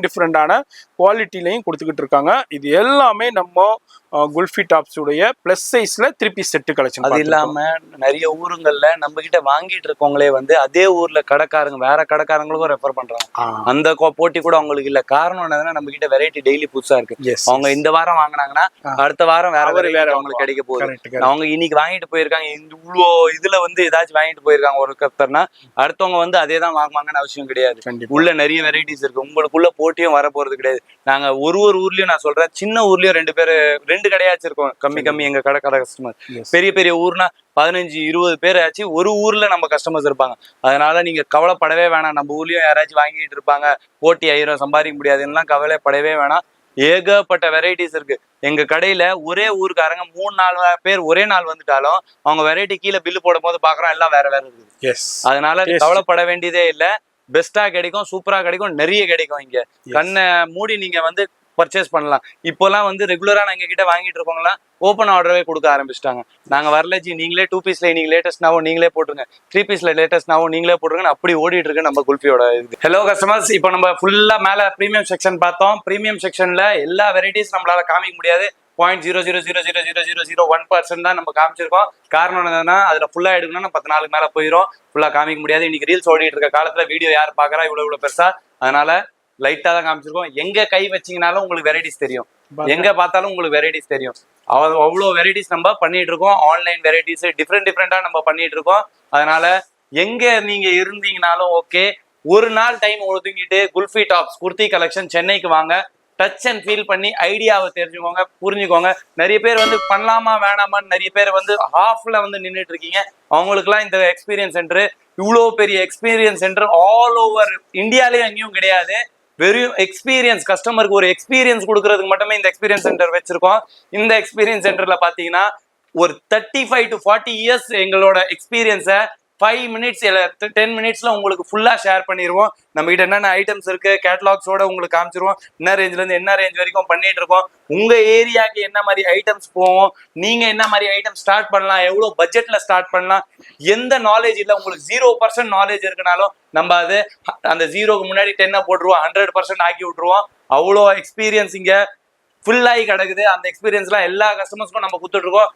டிஃப்ரெண்டான குவாலிட்டிலையும் கொடுத்துக்கிட்டு இருக்காங்க. இது எல்லாமே நம்ம குல்ஃபி டாப்ஸ் உடைய பிளஸ் சைஸ்ல 3 பீஸ் செட்டு கலெக்ஷன். அது இல்லாம நிறைய ஊருங்கள்ல நம்ம கிட்ட வாங்கிட்டு இருக்கவங்களே வந்து அதே ஊர்ல கடைக்காரங்க வேற கடைக்காரங்களுக்கும் ரெஃபர் பண்றாங்க. அந்த போட்டி கூட அவங்களுக்கு இல்ல. காரணம் என்னதுன்னா நம்ம கிட்ட வெரைட்டி டெய்லி புதுசா இருக்கு. அவங்க இந்த வாரம் வாங்கினாங்கன்னா அடுத்த வாரம் வேற அவங்களுக்கு கிடைக்க போகுது. அவங்க இன்னைக்கு வாங்கிட்டு போயிருக்காங்க, இவ்வளோ இதுல வந்து ஏதாச்சும் வாங்கிட்டு போயிருக்காங்க ஒரு கப்தர்னா அடுத்தவங்க வந்து அதே தான் வாங்குவாங்கன்னு அவசியம் கிடையாது. உள்ள நிறைய வெரைட்டிஸ் இருக்கு, உங்களுக்குள்ள போட்டியும் வர போறது கிடையாது. நாங்க ஒரு ஊர்லயும் நான் சொல்றேன், சின்ன ஊர்லயும் 2 கடையாச்சும் இருக்கும், கம்மி எங்க கடை கஸ்டமர். பெரிய ஊர்னா 15-20 பேர் ஆச்சு ஒரு ஊர்ல நம்ம கஸ்டமர்ஸ் இருப்பாங்க. அதனால நீங்க கவலைப்படவே வேணாம். நம்ம ஊர்லயும் யாராச்சும் வாங்கிட்டு இருப்பாங்க, போட்டி ஆயிரம் சம்பாதிக்க முடியாதுன்னா கவலைப்படவே வேணாம். ஏகப்பட்ட வெரைட்டிஸ் இருக்கு எங்க கடையில. ஒரே ஊருக்காரங்க 3-4 பேர் ஒரே நாள் வந்துட்டாலும் அவங்க வெரைட்டி கீழே பில்லு போடும் போது பாக்குறோம் எல்லாம் வேற இருக்குது. அதனால கவலைப்பட வேண்டியதே இல்லை. பெஸ்டா கிடைக்கும், சூப்பரா கிடைக்கும், நிறைய கிடைக்கும். இங்க கண்ணை மூடி நீங்க வந்து பர்ச்சேஸ் பண்ணலாம். இப்போலாம் வந்து ரெகுலரா எங்க கிட்ட வாங்கிட்டு இருக்கோங்களா ஓப்பன் ஆர்டரவே கொடுக்க ஆரம்பிச்சிட்டாங்க. நாங்க வரலஜி நீங்களே 2 பீஸ்ல நீங்க லேட்டஸ்ட்னாவும் நீங்களே போட்டுருங்க, 3 பீஸ்ல லேட்டஸ்ட்னாவும் நீங்களே போட்டுருங்க, அப்படி ஓடிட்டு இருக்கு நம்ம குல்ஃபியோட இது. ஹலோ கஸ்டமர்ஸ், இப்போ நம்ம ஃபுல்லா மேல பிரீமியம் செக்ஷன் பார்த்தோம். பிரீமியம் செக்ஷன்ல எல்லா வெரைட்டிஸ் நம்மளால காமிக்க முடியாது. 0.0000001% தான் நம்ம காமிச்சிருக்கோம். காரணம் என்னன்னா அதுல ஃபுல்லா எடுக்கணும்னா 10 நாளுக்கு மேல போயிடும், ஃபுல்லா காமிக்க முடியாது. இன்னைக்கு ரீல்ஸ் ஓடிட்டு இருக்க காலத்துல வீடியோ யார் பாக்குறா இவ்வளவு பெருசா, அதனால லைட்டா தான் காமிச்சிருக்கோம். எங்க கை வச்சீங்கனாலும் உங்களுக்கு வெரைட்டிஸ் தெரியும், எங்க பார்த்தாலும் உங்களுக்கு வெரைட்டிஸ் தெரியும். அவ்வளோ வெரைட்டிஸ் நம்ம பண்ணிட்டு இருக்கோம். ஆன்லைன் வெரைட்டிஸ் டிஃப்ரெண்டா நம்ம பண்ணிட்டு இருக்கோம். அதனால எங்க நீங்க இருந்தீங்கனாலும் ஓகே, ஒரு நாள் டைம் ஒதுங்கிட்டு குல்ஃபி டாப்ஸ் குர்த்தி கலெக்ஷன் சென்னைக்கு வாங்க. டச் அண்ட் ஃபீல் பண்ணி ஐடியாவை தெரிஞ்சுக்கோங்க, புரிஞ்சுக்கோங்க. நிறைய பேர் வந்து பண்ணலாமா வேணாமான்னு நிறைய பேர் வந்து ஹாஃப்ல வந்து நின்றுட்டு இருக்கீங்க. அவங்களுக்குலாம் இந்த எக்ஸ்பீரியன்ஸ் சென்டர், இவ்வளோ பெரிய எக்ஸ்பீரியன்ஸ் சென்டர் ஆல் ஓவர் இந்தியாலேயும் எங்கேயும் கிடையாது. வெறும் எக்ஸ்பீரியன்ஸ், கஸ்டமருக்கு ஒரு எக்ஸ்பீரியன்ஸ் கொடுக்கறதுக்கு மட்டுமே இந்த எக்ஸ்பீரியன்ஸ் சென்டர் வச்சிருக்கோம். இந்த எக்ஸ்பீரியன்ஸ் சென்டர்ல பாத்தீங்கன்னா ஒரு 35 to 40 இயர்ஸ் எங்களோட எக்ஸ்பீரியன்ஸை 5 minutes இல்ல 10 minutesல உங்களுக்கு ஃபுல்லா ஷேர் பண்ணிடுவோம். நம்ம கிட்ட என்னென்ன ஐட்டம்ஸ் இருக்கு கேட்டலாக்ஸோட உங்களுக்கு காமிச்சிருவோம். என்ன ரேஞ்ச்ல இருந்து என்ன ரேஞ்ச் வரைக்கும் பண்ணிட்டு இருக்கோம், உங்க ஏரியாக்கு என்ன மாதிரி ஐட்டம்ஸ் போவோம், நீங்க என்ன மாதிரி ஐட்டம் ஸ்டார்ட் பண்ணலாம், எவ்வளவு பட்ஜெட்ல ஸ்டார்ட் பண்ணலாம். எந்த நாலேஜ் இல்லை உங்களுக்கு 0% நாலேஜ் இருக்குனாலும் நம்ம அது அந்த 0க்கு முன்னாடி 10 போட்டுருவோம், 100% ஆக்கி விட்டுருவோம். அவ்வளோ எக்ஸ்பீரியன்ஸ் இங்க ஃபுல்லாகி கிடக்குது. அந்த எக்ஸ்பீரியன்ஸ்லாம் எல்லா கஸ்டமர்ஸ்க்கும் நம்ம கொடுத்துட்டு இருக்கோம்.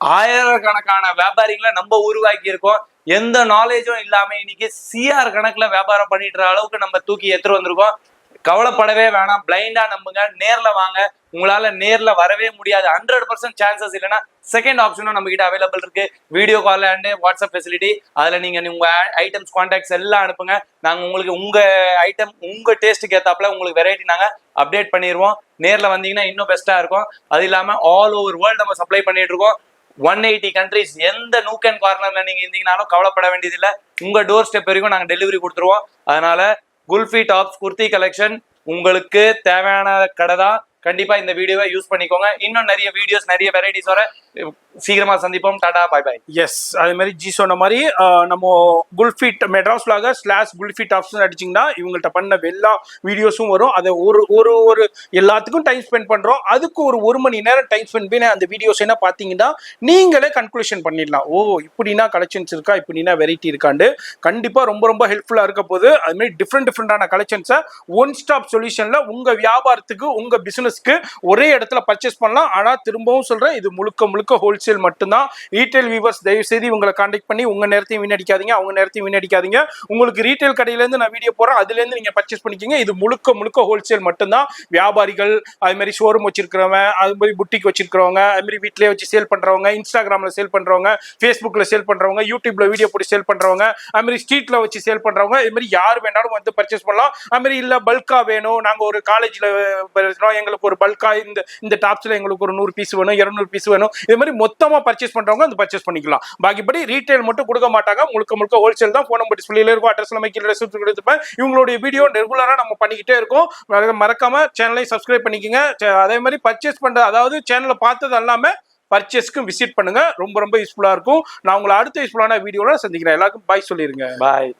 ஆயிரக்கணக்கான வியாபாரிகளை நம்ம உருவாக்கி இருக்கோம். எந்த நாலேஜும் இல்லாம இன்னைக்கு சிஆர் கணக்குல வியாபாரம் பண்ணிட்டு அளவுக்கு நம்ம தூக்கி எடுத்துட்டு வந்திருக்கோம். கவலைப்படவே வேணாம், பிளைண்டா நம்புங்க, நேர்ல வாங்க. உங்களால நேர்ல வரவே முடியாது, 100% சான்சஸ் இல்லைன்னா செகண்ட் ஆப்ஷனும் நம்ம கிட்ட அவைலபிள் இருக்கு. Video call and WhatsApp facility. அதுல நீங்க உங்க ஐட்டம்ஸ் கான்டாக்ட்ஸ் எல்லாம் அனுப்புங்க. நாங்க உங்களுக்கு உங்க ஐட்டம் உங்க டேஸ்ட்டுக்கு ஏத்தாப்புல உங்களுக்கு வெரைட்டி நாங்க அப்டேட் பண்ணிடுவோம். நேர்ல வந்தீங்கன்னா இன்னும் பெஸ்டா இருக்கும். அது இல்லாம ஆல் ஓவர் வேர்ல்டு நம்ம சப்ளை பண்ணிட்டு இருக்கோம். 180 countries. எந்த நூக் அண்ட் கார்னர்ல நீங்க இருந்தீங்கனாலும் கவலைப்பட வேண்டியதில்லை. உங்க டோர் ஸ்டெப் வரைக்கும் நாங்க டெலிவரி கொடுத்துருவோம். அதனால குல்ஃபி டாப்ஸ் குர்த்தி கலெக்ஷன் உங்களுக்கு தேவையான கடை தான். கண்டிப்பா இந்த வீடியோவை யூஸ் பண்ணிக்கோங்க. இன்னும் நிறைய வீடியோஸ் நிறைய வெரைட்டிஸ் வர சீக்கிரமா சந்திப்போம். Tata bye by. எஸ், அதே மாதிரி ஜி சொன்ன மாதிரி நம்ம குல்ஃபி மெட்ராஸ் vlogger /குல்ஃபி டாப்ஸ் அடிச்சிங்கன்னா இவங்கள்ட்ட பண்ண எல்லா வீடியோஸும் வரும். அதை ஒரு எல்லாத்துக்கும் டைம் ஸ்பெண்ட் பண்றோம். அதுக்கு ஒரு மணி நேரம் டைம் ஸ்பெண்ட் பண்ணி அந்த வீடியோஸ் என்ன பார்த்தீங்கன்னா நீங்களே கன்க்ளூஷன் பண்ணிடலாம். ஓ, இப்படின்னா கலெக்ஷன்ஸ் இருக்கா, இப்படின்னா வெரைட்டி இருக்காண்டு. கண்டிப்பா ரொம்ப ரொம்ப ஹெல்ப்ஃபுல்லா இருக்க போது. அது மாதிரி டிஃப்ரெண்டான கலெக்ஷன்ஸை ஒன் ஸ்டாப் சொல்யூஷன்ல உங்க வியாபாரத்துக்கு உங்க பிசினஸ்க்கு ஒரே இடத்துல பர்ச்சேஸ் பண்ணலாம். ஆனா திரும்பவும் சொல்றேன், இது முழுக்க ஹோல்சேல் மட்டும்தான். ரீட்டைல் வியூவர்ஸ் தயவு செய்து உங்களை கான்டாக்ட் பண்ணி உங்க நேரத்தையும் வீணடிக்காதீங்க, அவங்க நேரத்தையும் வீணடிக்காதீங்க. உங்களுக்கு ரீட்டைல் கடையில இருந்து நான் வீடியோ போறேன், அதுல இருந்து நீங்க பர்ச்சேஸ் பண்ணிக்கீங்க. இது முழுக்க ஹோல்சேல் மட்டும்தான். வியாபாரிகள், அது மாதிரி ஷோரூம் வச்சிருக்கிறவங்க, அது மாதிரி புட்டிக் வச்சிருக்கிறவங்க, அது மாதிரி வீட்டிலே வச்சு சேல் பண்றவங்க, இன்ஸ்டாகிராம்ல சேல் பண்றவங்க, ஃபேஸ்புக்ல சேல் பண்றவங்க, யூடியூப்ல வீடியோ போட்டு சேல் பண்றவங்க, அது மாதிரி ஸ்ட்ரீட்ல வச்சு சேல் பண்றவங்க, இது மாதிரி யார் வேணாலும் வந்து பர்ச்சேஸ் பண்ணலாம். அது மாதிரி இல்ல பல்கா வேணும், நாங்க ஒரு காலேஜ்ல எங்களுக்கு ஒரு பல்கா இந்த டாப்ஸ்ல எங்களுக்கு ஒரு 100 பீஸ் வேணும், 200 பீஸ் வேணும், இது மாதிரி மொத்தமா பர்ச்சேஸ் பண்றவங்க அந்த பர்ச்சேஸ் பண்ணிக்கலாம். பாக்கிப்படி ரீட்டைல் மட்டும் கொடுக்க மாட்டாங்க. முழுக்க ஹோல்சேல் தான். போன் நம்பர் டிஸ்பிளேல இருக்கும், அட்ரஸ் நம்ம கீழ கொடுத்துப்பேன். இவங்களுடைய வீடியோ ரெகுலரா நம்ம பண்ணிக்கிட்டே இருக்கோம். மறக்காம சேனலை சப்ஸ்கிரைப் பண்ணிக்கங்க. அதே மாதிரி பர்ச்சேஸ் பண்ற, அதாவது சேனலை பார்த்தது எல்லாமே பர்ச்சேஸ்க்கு விசிட் பண்ணுங்க. ரொம்ப யூஸ்ஃபுல்லா இருக்கும். நான் உங்களை அடுத்த யூஸ்ஃபுல்லான வீடியோல சந்திக்கிறேன். எல்லாருக்கும் பாய் சொல்லிருங்க. பாய்.